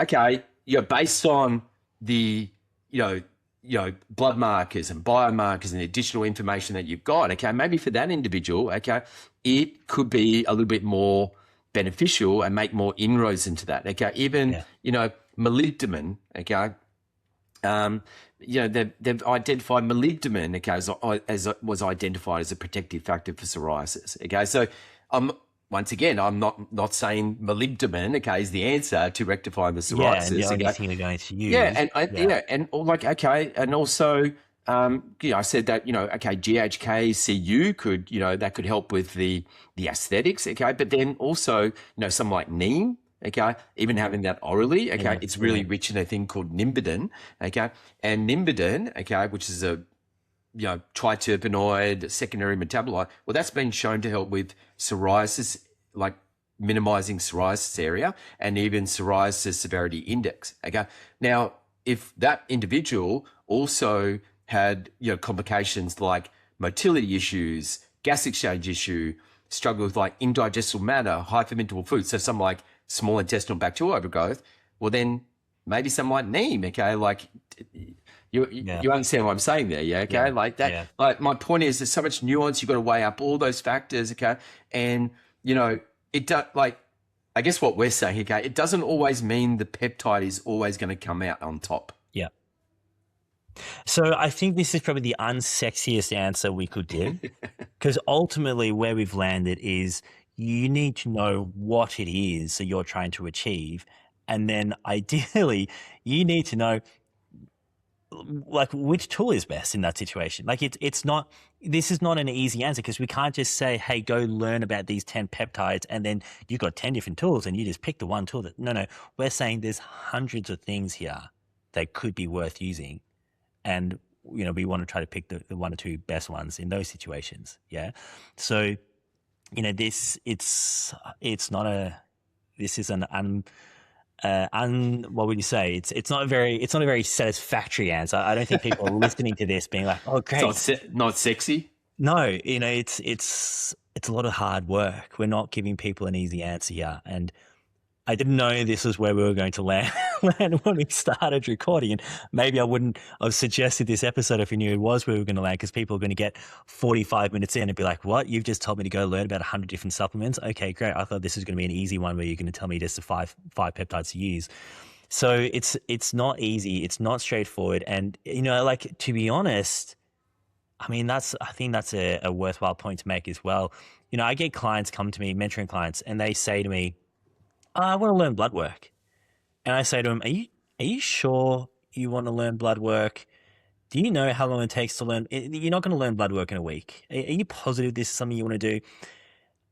Okay, based on the blood markers and biomarkers and the additional information that you've got, okay, maybe for that individual, okay, it could be a little bit more beneficial and make more inroads into that. Okay, even molybdenum, okay, they've identified molybdenum, okay, as was identified as a protective factor for psoriasis. Okay, so once again, I'm not saying molybdenum, okay, is the answer to rectifying the psoriasis. Yeah, and the only thing they're going to use. Yeah, and like, okay, and also, I said that, okay, GHK Cu could, that could help with the aesthetics, okay, but then also, something like neem, okay, even having that orally, okay, it's really rich in a thing called nimbidin, okay, and nimbidin, okay, which is a triterpenoid, secondary metabolite. Well, that's been shown to help with psoriasis, like minimizing psoriasis area and even psoriasis severity index. Okay. Now, if that individual also had, complications like motility issues, gas exchange issue, struggle with like indigestible matter, high fermentable food. So some like small intestinal bacterial overgrowth. Well, then maybe some like neem. Okay, like you understand what I'm saying there, yeah? Okay, like that. Yeah. Like my point is, there's so much nuance. You've got to weigh up all those factors. Okay, and it does like. I guess what we're saying, okay, it doesn't always mean the peptide is always going to come out on top. Yeah. So I think this is probably the unsexiest answer we could give, because ultimately where we've landed is you need to know what it is that you're trying to achieve. And then ideally you need to know like which tool is best in that situation. Like this is not an easy answer, because we can't just say, hey, go learn about these 10 peptides and then you've got 10 different tools and you just pick the one tool no, we're saying there's hundreds of things here that could be worth using. And, we want to try to pick the one or two best ones in those situations. Yeah. So, this is an what would you say? It's not a very satisfactory answer. I don't think people are listening to this being like, oh, great. It's not sexy. No, it's a lot of hard work. We're not giving people an easy answer here. And I didn't know this was where we were going to land when we started recording. And maybe I wouldn't have suggested this episode if we knew it was where we were going to land, because people are going to get 45 minutes in and be like, what? You've just told me to go learn about 100 different supplements? Okay, great. I thought this was going to be an easy one where you're going to tell me just the five peptides to use. So it's not easy. It's not straightforward. And, like, to be honest, I think that's a worthwhile point to make as well. I get clients come to me, mentoring clients, and they say to me, I want to learn blood work. And I say to them, are you sure you want to learn blood work? Do you know how long it takes to learn? You're not going to learn blood work in a week. Are you positive this is something you want to do?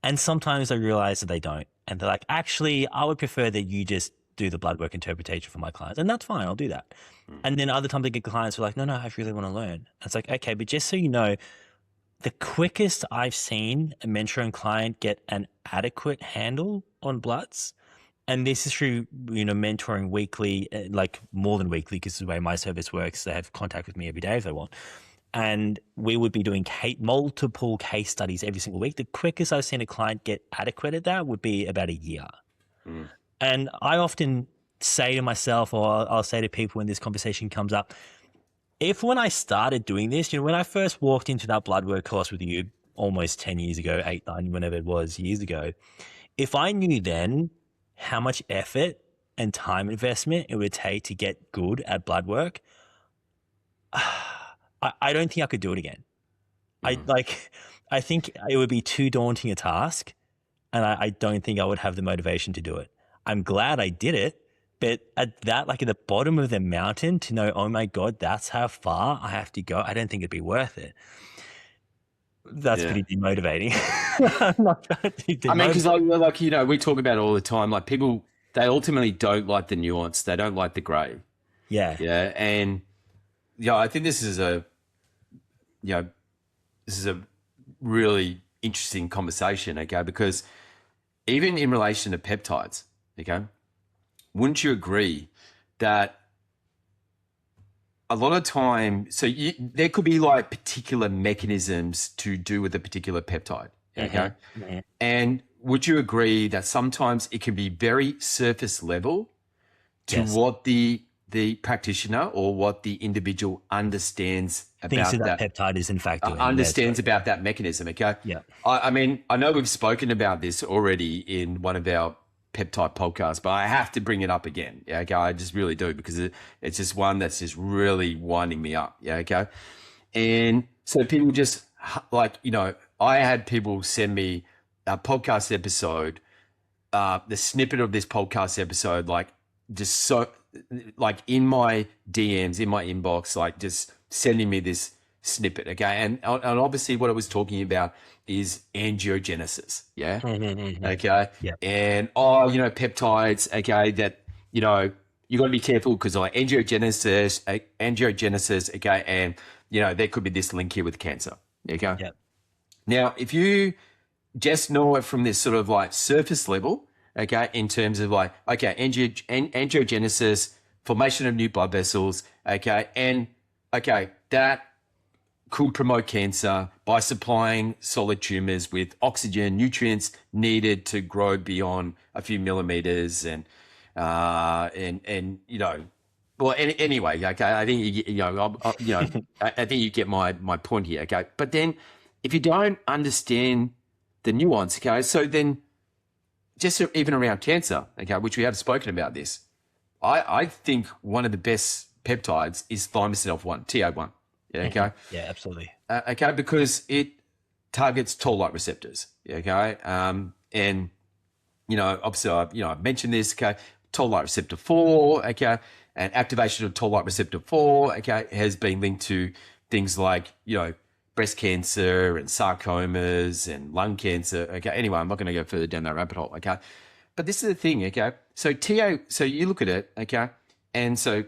And sometimes I realize that they don't. And they're like, actually, I would prefer that you just do the blood work interpretation for my clients. And that's fine. I'll do that. And then other times I get clients who are like, no, I really want to learn. And it's like, okay, but just so you know, the quickest I've seen a mentoring client get an adequate handle on bloods, and this is through, mentoring weekly, like more than weekly, because the way my service works, they have contact with me every day if they want. And we would be doing multiple case studies every single week. The quickest I've seen a client get adequate at that would be about a year. And I often say to myself, or I'll say to people when this conversation comes up, if when I started doing this, when I first walked into that blood work course with you almost 10 years ago, 8, 9, whenever it was, years ago, if I knew then how much effort and time investment it would take to get good at blood work, I don't think I could do it again. I think it would be too daunting a task, and I don't think I would have the motivation to do it. I'm glad I did it, but at the bottom of the mountain, to know, oh my God, that's how far I have to go, I don't think it'd be worth it. That's pretty demotivating. I'm not trying to be demotivated. I mean, because we talk about it all the time. Like people, they ultimately don't like the nuance. They don't like the grey. Yeah. Yeah. And I think this is a really interesting conversation, okay? Because even in relation to peptides, okay, wouldn't you agree that a lot of time, there could be like particular mechanisms to do with a particular peptide, okay? Mm-hmm. And would you agree that sometimes it can be very surface level to what the practitioner or what the individual understands about that peptide is in fact doing. Understands about that mechanism, okay? Yeah. I mean, I know we've spoken about this already in one of our peptide podcasts, but I have to bring it up again. Yeah, okay. I just really do, because it's just one that's just really winding me up. Yeah, okay. And so people just I had people send me a podcast episode, the snippet of this podcast episode, in my DMs, in my inbox, like just sending me this snippet. Okay. And obviously what I was talking about is angiogenesis. Yeah. Okay. Yeah. And, peptides. Okay. That, you got to be careful because like angiogenesis. Okay. And, there could be this link here with cancer. Okay. Yeah. Now, if you just know it from this sort of like surface level, okay, in terms of like, okay, angiogenesis, formation of new blood vessels, okay, and okay, that could promote cancer by supplying solid tumors with oxygen, nutrients needed to grow beyond a few millimeters, and you know, well, anyway, okay. I think I think you get my point here, okay. But then, if you don't understand the nuance, okay, so then just even around cancer, okay, which we have spoken about this, I think one of the best peptides is thymosin alpha-1, TA1. Yeah, okay. Yeah, absolutely. Okay, because it targets toll-like receptors. Yeah, okay. And obviously, I've mentioned this. Okay, toll-like receptor 4. Okay, and activation of toll-like receptor 4. Okay, has been linked to things like breast cancer and sarcomas and lung cancer. Okay, anyway, I'm not going to go further down that rabbit hole. Okay, but this is the thing. Okay, so so you look at it. Okay, and so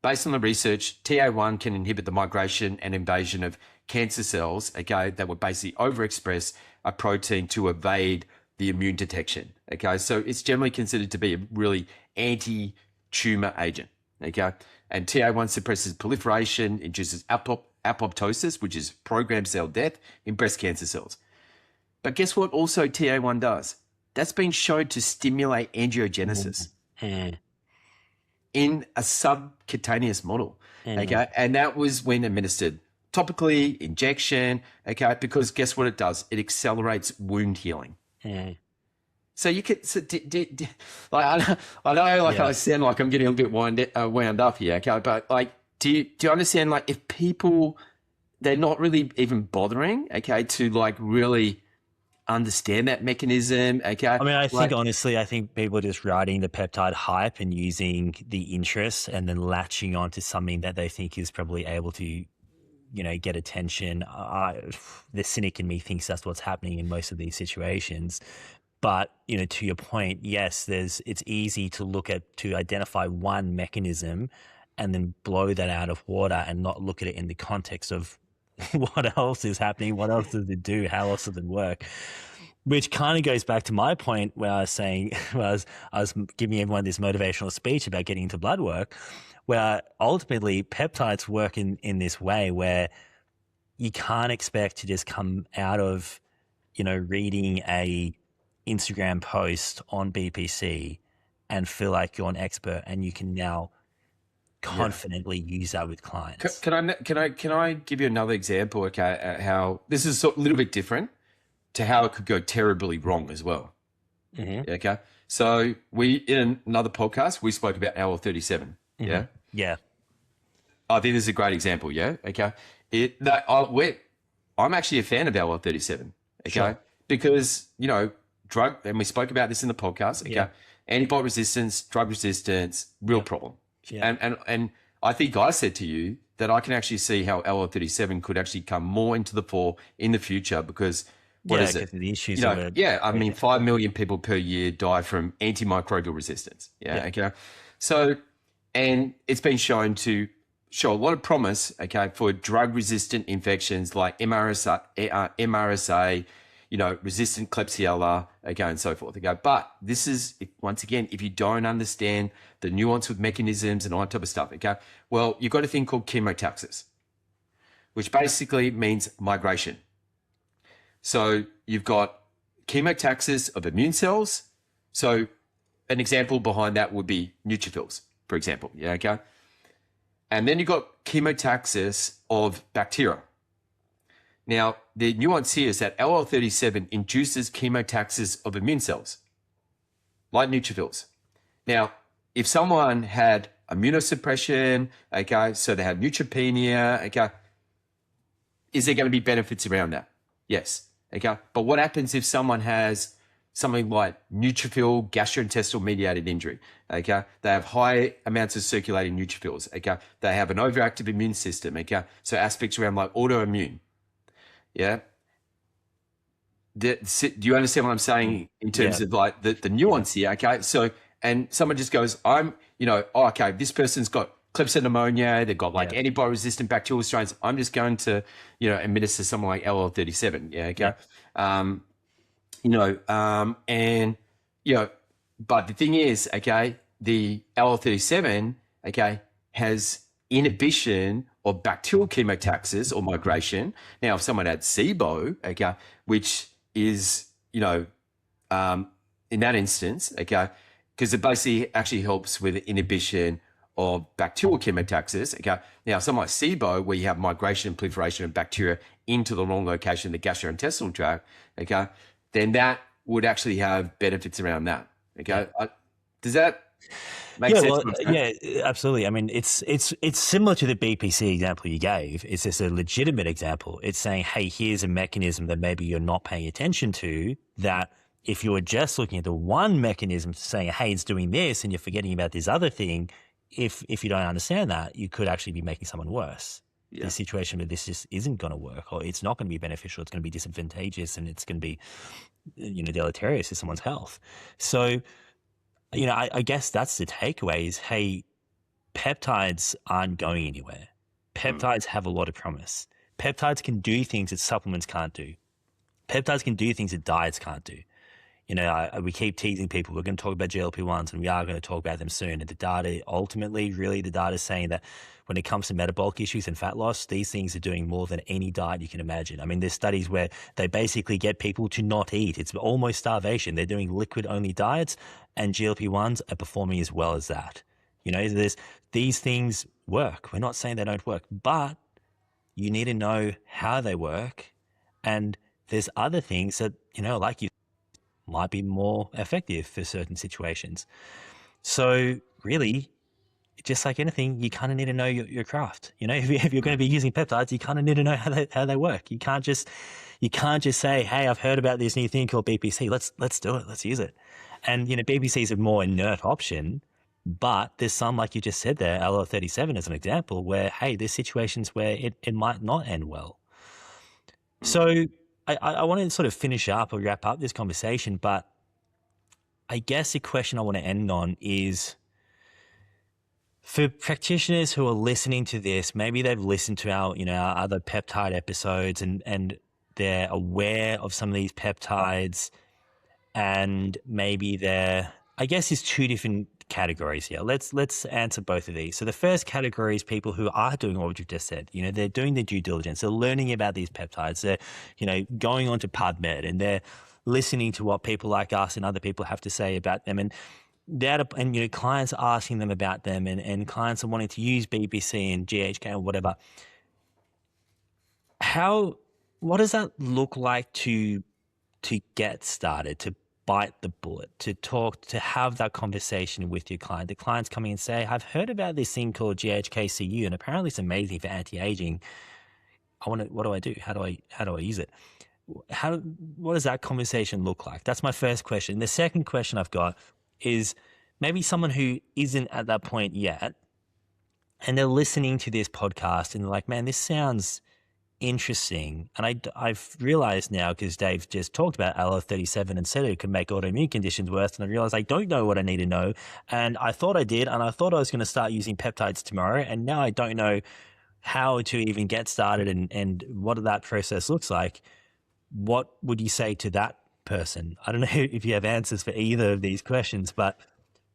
based on the research, TA1 can inhibit the migration and invasion of cancer cells, okay, that would basically overexpress a protein to evade the immune detection, okay? So it's generally considered to be a really anti-tumor agent, okay? And TA1 suppresses proliferation, induces apoptosis, which is programmed cell death in breast cancer cells. But guess what also TA1 does? That's been shown to stimulate angiogenesis. In a subcutaneous model, okay? And that was when administered topically, injection, okay? Because guess what it does? It accelerates wound healing. So you could, I know, I sound like I'm getting a bit wound up here, okay? But do you understand? Like, if people, they're not really even bothering, okay, to really understand that mechanism, okay? I mean, I think honestly, I think people are just riding the peptide hype and using the interest and then latching onto something that they think is probably able to, get attention. The cynic in me thinks that's what's happening in most of these situations. But, to your point, yes, it's easy to identify one mechanism and then blow that out of water and not look at it in the context of what else is happening, what else does it do, how else does it work? Which kind of goes back to my point where I was saying, I was giving everyone this motivational speech about getting into blood work, where ultimately peptides work in this way where you can't expect to just come out of, reading a Instagram post on BPC and feel like you're an expert and you can now confidently use that with clients. Can I give you another example? Okay, how this is a little bit different to how it could go terribly wrong as well. Okay, so in another podcast we spoke about LL37. Yeah. I think this is a great example. Yeah. Okay. I'm actually a fan of LL37. Okay, sure. Because drug, and we spoke about this in the podcast. Okay, antibiotic resistance, drug resistance, real problem. Yeah. And I think I said to you that I can actually see how LL37 could actually come more into the fore in the future because what is it? The issues 5 million people per year die from antimicrobial resistance. Okay. So, and it's been shown to show a lot of promise, okay, for drug-resistant infections like MRSA, resistant Klebsiella, okay, and so forth. Okay, but this is, once again, if you don't understand the nuance with mechanisms and all that type of stuff, okay, well, you've got a thing called chemotaxis, which basically means migration. So you've got chemotaxis of immune cells. So an example behind that would be neutrophils, for example. Yeah, okay. And then you've got chemotaxis of bacteria. Now, the nuance here is that LL37 induces chemotaxis of immune cells, like neutrophils. Now, if someone had immunosuppression, okay, so they had neutropenia, okay, is there going to be benefits around that? Yes, okay. But what happens if someone has something like neutrophil gastrointestinal mediated injury, okay? They have high amounts of circulating neutrophils, okay? They have an overactive immune system, okay? So aspects around like autoimmune, yeah? Do you understand what I'm saying in terms of like the nuance here, okay? So, and someone just goes, okay, this person's got Klebsiella pneumonia, they've got like antibiotic resistant bacterial strains. I'm just going to, administer something like LL37, yeah, okay? But the thing is, okay, the LL37, okay, has inhibition or bacterial chemotaxis or migration. Now, if someone had SIBO, okay, which is, in that instance, okay, because it basically actually helps with inhibition of bacterial chemotaxis. Okay, now something like SIBO, where you have migration and proliferation of bacteria into the wrong location, the gastrointestinal tract. Okay, then that would actually have benefits around that. Okay, does that make Yeah, sense? well, yeah, absolutely. I mean, it's similar to the BPC example you gave. It's just a legitimate example. It's saying, hey, here's a mechanism that maybe you're not paying attention to, that if you were just looking at the one mechanism saying, hey, it's doing this, and you're forgetting about this other thing, if you don't understand that, you could actually be making someone worse. Yeah. The situation where this just isn't going to work, or it's not going to be beneficial, it's going to be disadvantageous, and it's going to be, deleterious to someone's health. So, I guess that's the takeaway is, hey, peptides aren't going anywhere. Peptides have a lot of promise. Peptides can do things that supplements can't do. Peptides can do things that diets can't do. We keep teasing people. We're going to talk about GLP-1s, and we are going to talk about them soon. And the data, ultimately, really, the data is saying that when it comes to metabolic issues and fat loss, these things are doing more than any diet you can imagine. I mean, there's studies where they basically get people to not eat. It's almost starvation. They're doing liquid-only diets, and GLP-1s are performing as well as that. These things work. We're not saying they don't work, but you need to know how they work. And there's other things that, like you might be more effective for certain situations. So really, just like anything, you kind of need to know your craft. If you're going to be using peptides, you kind of need to know how they work. You can't just say, hey, I've heard about this new thing called BPC. Let's do it. Let's use it. And BPC is a more inert option, but there's some, like you just said there, LL37 as an example, where, hey, there's situations where it might not end well. So I want to sort of finish up or wrap up this conversation, but I guess the question I want to end on is, for practitioners who are listening to this, maybe they've listened to our other peptide episodes and they're aware of some of these peptides, and maybe I guess there's two different categories here. Let's answer both of these. So the first category is people who are doing what you've just said. They're doing their due diligence. They're learning about these peptides. They're, going on to PubMed, and they're listening to what people like us and other people have to say about them. And clients are asking them about them, and clients are wanting to use BPC and GHK or whatever. What does that look like to get started, to bite the bullet, to have that conversation with your client? The client's coming and say, I've heard about this thing called GHKCU, and apparently it's amazing for anti-aging. What do I do? How do I use it? What does that conversation look like? That's my first question. The second question I've got is maybe someone who isn't at that point yet, and they're listening to this podcast and they're like, man, this sounds interesting. And I've realized now, because Dave just talked about LO37 and said it could make autoimmune conditions worse, and I realized I don't know what I need to know. And I thought I did, and I thought I was going to start using peptides tomorrow, and now I don't know how to even get started and what that process looks like. What would you say to that person? I don't know if you have answers for either of these questions, but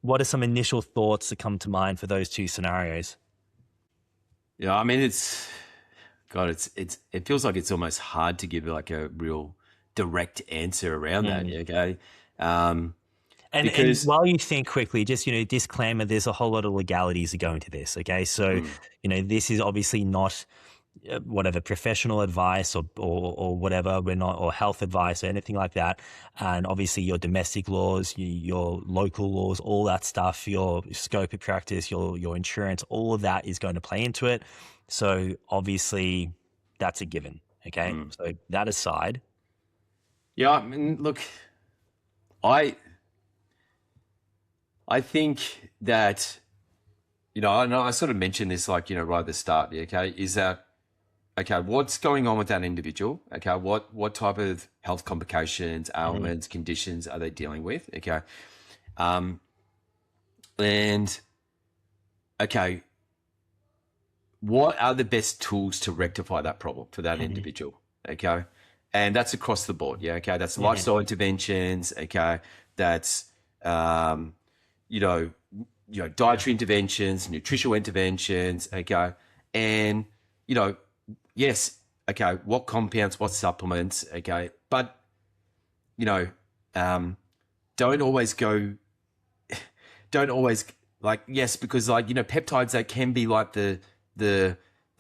what are some initial thoughts that come to mind for those two scenarios? Yeah, I mean, it feels like it's almost hard to give like a real direct answer around that. Okay. And while you think quickly, just, disclaimer, there's a whole lot of legalities that go into this. Okay. So, this is obviously not whatever professional advice or whatever. We're not, or health advice or anything like that. And obviously your domestic laws, your local laws, all that stuff, your scope of practice, your insurance, all of that is going to play into it. So obviously that's a given. Okay. So that aside. Yeah. I mean, look, I think that, I know I sort of mentioned this, like, right at the start, okay, is that, okay, what's going on with that individual? Okay, what type of health complications, ailments, conditions are they dealing with? Okay, and okay, what are the best tools to rectify that problem for that individual? Okay, and that's across the board. Yeah, okay, that's lifestyle interventions. Okay, that's dietary interventions, nutritional interventions. Okay, and yes, okay, what compounds, what supplements, okay, but you know, don't always go, don't always like yes, because like peptides, they can be like the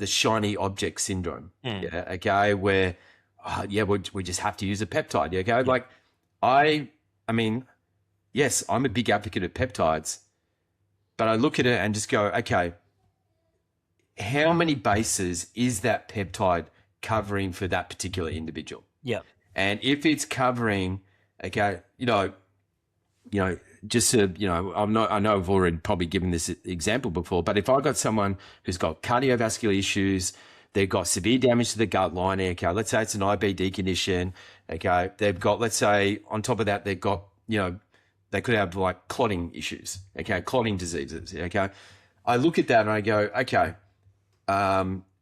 shiny object syndrome, Mm. yeah, okay, where we just have to use a peptide, okay, Yeah. like I mean, yes, I'm a big advocate of peptides, but I look at it and just go, okay, how many bases is that peptide covering for that particular individual? Yeah. And if it's covering, okay, just to, I know I've already probably given this example before, but if I got someone who's got cardiovascular issues, they've got severe damage to the gut lining, okay, let's say it's an IBD condition, okay, they've got, let's say on top of that, they've got, they could have like clotting issues, okay, clotting diseases, okay. I look at that and I go, okay,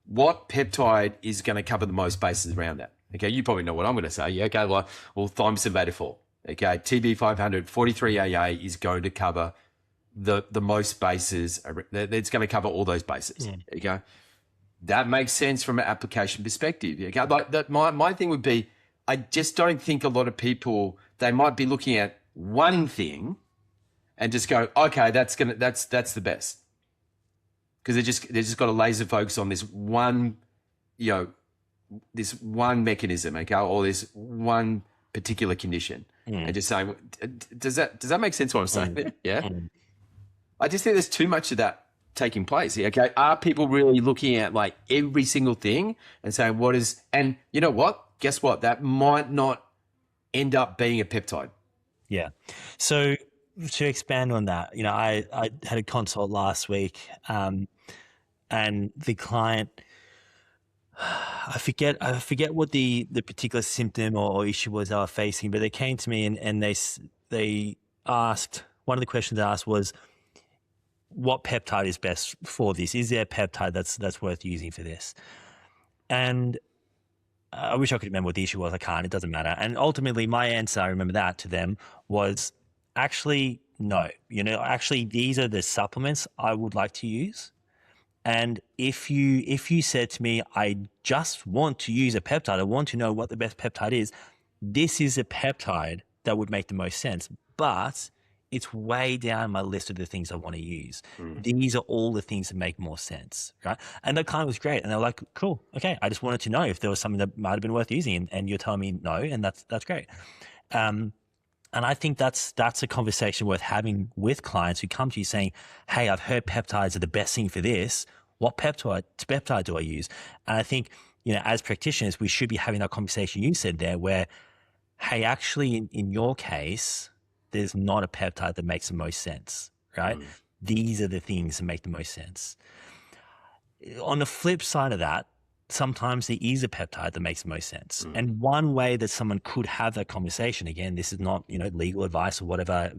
what peptide is going to cover the most bases around that? Okay, you probably know what I'm going to say. Yeah, okay, well, thymosin beta 4. Okay, TB500, 43AA is going to cover the most bases. It's going to cover all those bases. Yeah. Okay, that makes sense from an application perspective. Okay, like that. My thing would be, I just don't think a lot of people, they might be looking at one thing and just go, okay, that's the best. Because they just got a laser focus on this one, this one mechanism, okay, or this one particular condition, and just saying, does that make sense? What I'm saying? Yeah, I just think there's too much of that taking place. Okay, are people really looking at like every single thing and saying what is? And you know what? Guess what? That might not end up being a peptide. Yeah. So to expand on that, I had a consult last week, and the client, I forget what the particular symptom or issue was they were facing, but they came to me and they asked, one of the questions they asked was, what peptide is best for this? Is there a peptide that's worth using for this? And I wish I could remember what the issue was. I can't. It doesn't matter. And ultimately, my answer, I remember that to them, was actually no. Actually, these are the supplements I would like to use. And if you said to me, I just want to use a peptide, I want to know what the best peptide is, this is a peptide that would make the most sense. But it's way down my list of the things I want to use. These are all the things that make more sense, right? And the client was great. And they're like, cool, okay. I just wanted to know if there was something that might have been worth using. And you're telling me no, and that's great. And I think that's a conversation worth having with clients who come to you saying, hey, I've heard peptides are the best thing for this. What peptide do I use? And I think, as practitioners, we should be having that conversation you said there where, hey, actually in your case, there's not a peptide that makes the most sense, right? These are the things that make the most sense. On the flip side of that, sometimes there is a peptide that makes the most sense. And one way that someone could have that conversation, again, this is not, legal advice or whatever.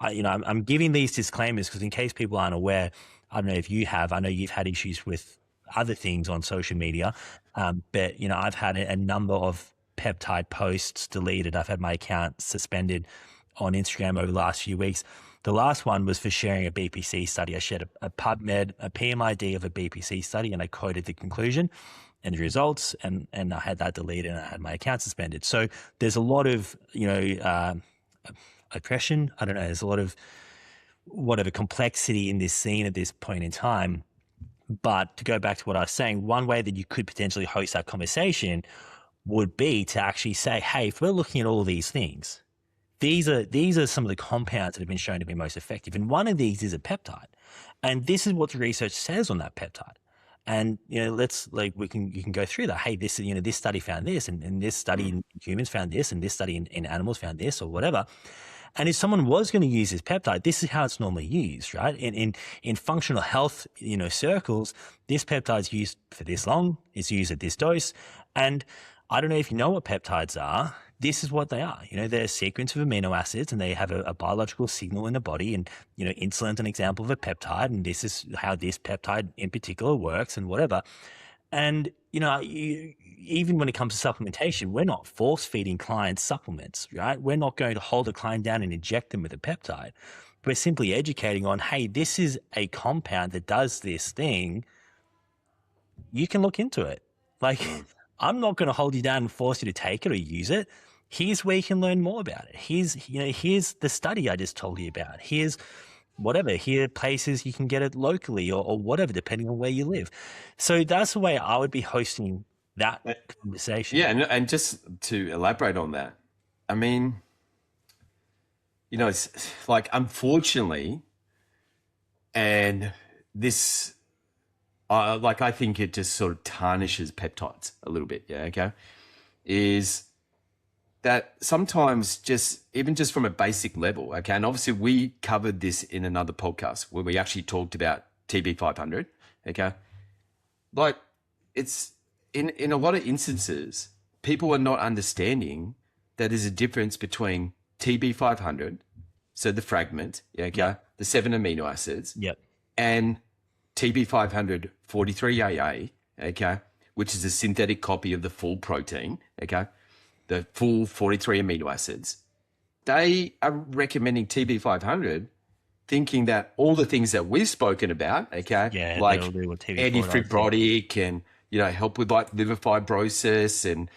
I'm giving these disclaimers because in case people aren't aware, I don't know if you have, I know you've had issues with other things on social media, but, I've had a number of peptide posts deleted. I've had my account suspended on Instagram over the last few weeks. The last one was for sharing a BPC study. I shared a PubMed, a PMID of a BPC study, and I quoted the conclusion and the results, and I had that deleted and I had my account suspended. So there's a lot of, oppression. I don't know. There's a lot of whatever complexity in this scene at this point in time. But to go back to what I was saying, one way that you could potentially host that conversation would be to actually say, hey, if we're looking at all these things, these are some of the compounds that have been shown to be most effective. And one of these is a peptide. And this is what the research says on that peptide. And, you can go through that. Hey, this study found this, and this study in humans found this, and this study in animals found this, or whatever. And if someone was going to use this peptide, this is how it's normally used, right? In functional health, circles, this peptide is used for this long, it's used at this dose. And I don't know if you know what peptides are. This is what they are. They're a sequence of amino acids and they have a biological signal in the body. And, insulin is an example of a peptide. And this is how this peptide in particular works and whatever. And, even when it comes to supplementation, we're not force feeding clients supplements, right? We're not going to hold a client down and inject them with a peptide. We're simply educating on, hey, this is a compound that does this thing. you can look into it. Like, Mm. I'm not going to hold you down and force you to take it or use it. Here's where you can learn more about it. Here's the study I just told you about. Here's whatever. Here are places you can get it locally or whatever, depending on where you live. So that's the way I would be hosting that Uh, conversation. Yeah, and just to elaborate on that, I mean, it's like, unfortunately, and this, like, I think it just sort of tarnishes peptides a little bit. Yeah, okay, is that sometimes just even just from a basic level, okay, and obviously we covered this in another podcast where we actually talked about TB500, okay, like, it's in a lot of instances, people are not understanding that there's a difference between TB500, so the fragment, yeah, okay, Yep. the 7 amino acids, Yep. and TB500 43AA, okay, which is a synthetic copy of the full protein, okay, the full 43 amino acids. They are recommending TB500, thinking that all the things that we've spoken about, okay, Yeah, like that'll do what TV4 does. Yeah. antifibrotic and, help with like liver fibrosis and,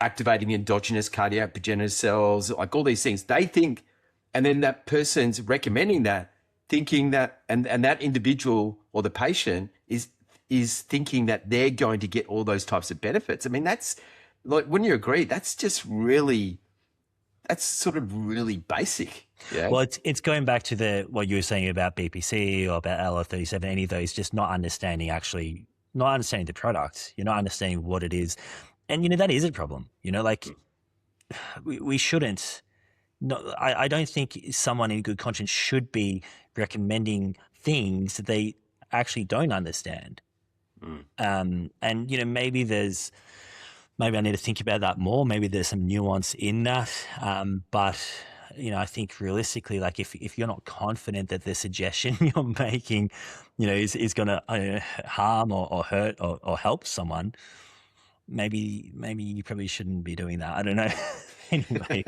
activating endogenous cardiac progenitor cells, like all these things, they think, and then that person's recommending that, thinking that, and that individual or the patient is thinking that they're going to get all those types of benefits. I mean, that's like, wouldn't you agree? That's just really, that's sort of really basic. Yeah. Well, it's going back to what you were saying about BPC or about LF37, any of those, just not understanding the product. You're not understanding what it is. And, that is a problem. Like, we shouldn't. No, I don't think someone in good conscience should be recommending things that they actually don't understand. And, maybe I need to think about that more. Maybe there's some nuance in that. But I think realistically, like, if you're not confident that the suggestion you're making, is going to harm or hurt or help someone, maybe you probably shouldn't be doing that. I don't know. Anyway,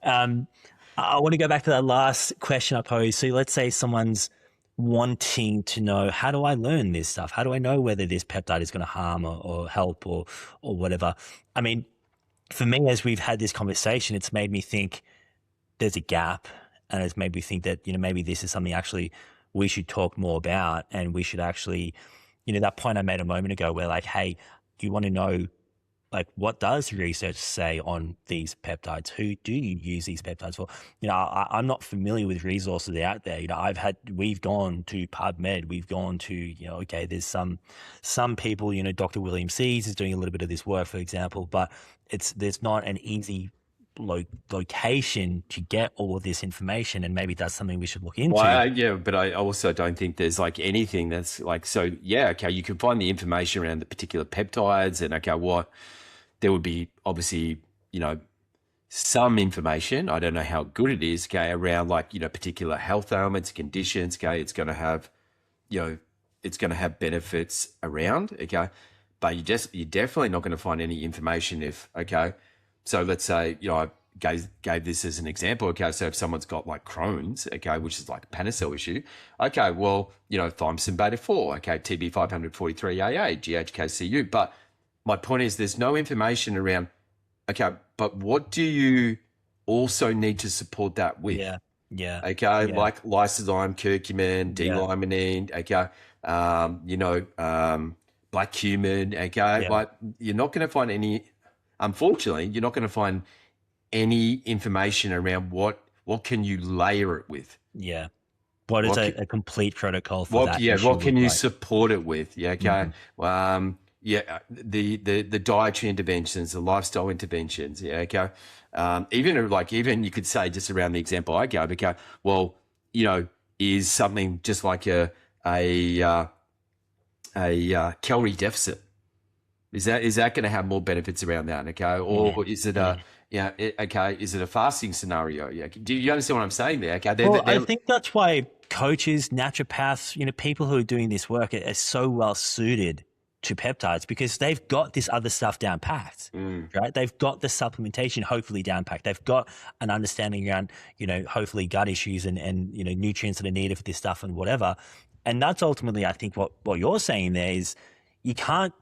I want to go back to that last question I posed. So let's say someone's wanting to know, how do I learn this stuff? How do I know whether this peptide is going to harm or help or whatever? I mean, for me, as we've had this conversation, it's made me think there's a gap, and it's made me think that, maybe this is something actually we should talk more about, and we should actually, that point I made a moment ago where, like, hey, do you want to know, like, what does research say on these peptides? Who do you use these peptides for? I'm not familiar with resources out there. We've gone to PubMed, we've gone to, okay, there's some people, Dr. William Sees is doing a little bit of this work, for example, but there's not an easy location to get all of this information, and maybe that's something we should look into. Well, but I also don't think there's like anything that's like, so yeah, okay, you can find the information around the particular peptides, and okay, there would be obviously, some information, I don't know how good it is, okay, around like, particular health ailments, conditions, okay, it's going to have, it's going to have benefits around, okay, but you're definitely not going to find any information if, okay, so let's say, I gave this as an example, okay, so if someone's got like Crohn's, okay, which is like a panacell issue, okay, well, thymosin beta 4, okay, TB543AA, GHKCU, but my point is there's no information around, okay, but what do you also need to support that with? Yeah. Okay, Yeah. like lysozyme, curcumin, D-limonene, okay, black cumin, okay, like you're not going to find any, unfortunately, you're not going to find any information around what can you layer it with. Yeah. What is a complete protocol for that? Yeah, what can you support it with? Yeah, okay. Yeah, the dietary interventions, the lifestyle interventions. Yeah, okay. Even you could say, just around the example I gave, okay, well, is something just like a calorie deficit? Is that going to have more benefits around that? Okay, or is it is it a fasting scenario? Yeah, do you understand what I'm saying there? Okay, I think that's why coaches, naturopaths, people who are doing this work are so well suited to peptides, because they've got this other stuff down packed, right? They've got the supplementation hopefully down packed. They've got an understanding around, hopefully gut issues and nutrients that are needed for this stuff and whatever. And that's ultimately, I think, what you're saying there is you can't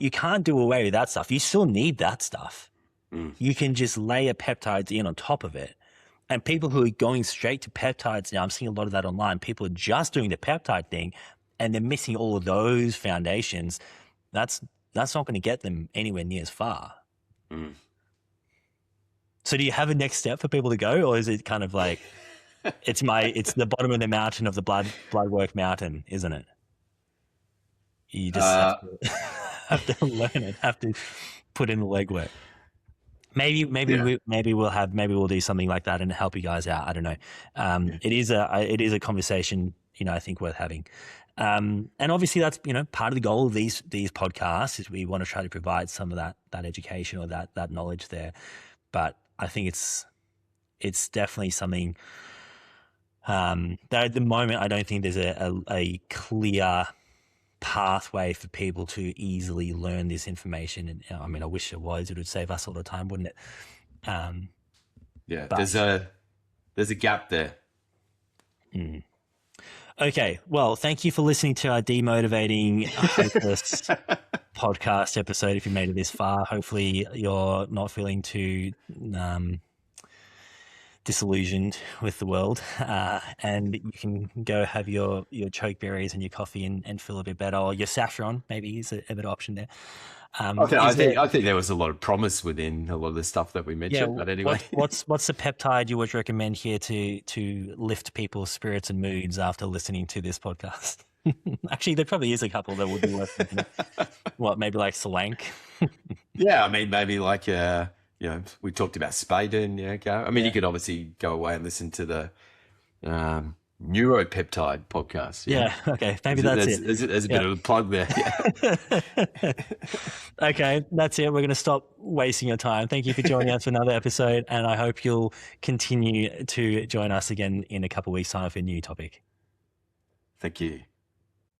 do away with that stuff. You still need that stuff. You can just layer peptides in on top of it. And people who are going straight to peptides now, I'm seeing a lot of that online. People are just doing the peptide thing and they're missing all of those foundations. That's not going to get them anywhere near as far. So do you have a next step for people to go, or is it kind of like it's the bottom of the mountain of the blood work mountain, isn't it? You just have to learn it, have to put in the legwork. Maybe we'll do something like that and help you guys out. I don't know. It is a conversation, I think worth having. And obviously that's, part of the goal of these podcasts is we want to try to provide some of that education or that knowledge there. But I think it's definitely something that at the moment I don't think there's a clear pathway for people to easily learn this information. And I wish it was. It would save us a lot of time, wouldn't it? There's a gap there. Okay, well, thank you for listening to our demotivating, hopeless podcast episode. If you made it this far, hopefully you're not feeling too disillusioned with the world, and you can go have your choke berries and your coffee and feel a bit better, or your saffron maybe is a better option there. I think there was a lot of promise within a lot of the stuff that we mentioned. But anyway, what's the peptide you would recommend here to lift people's spirits and moods after listening to this podcast? Actually, there probably is a couple that would be worth thinking. What, maybe like Solank? Yeah, maybe like we talked about Spadin. You could obviously go away and listen to the neuropeptide podcast. Yeah. Okay. Maybe that's it. There's a bit of a plug there. Yeah. Okay. That's it. We're going to stop wasting your time. Thank you for joining us for another episode. And I hope you'll continue to join us again in a couple of weeks' time for a new topic. Thank you.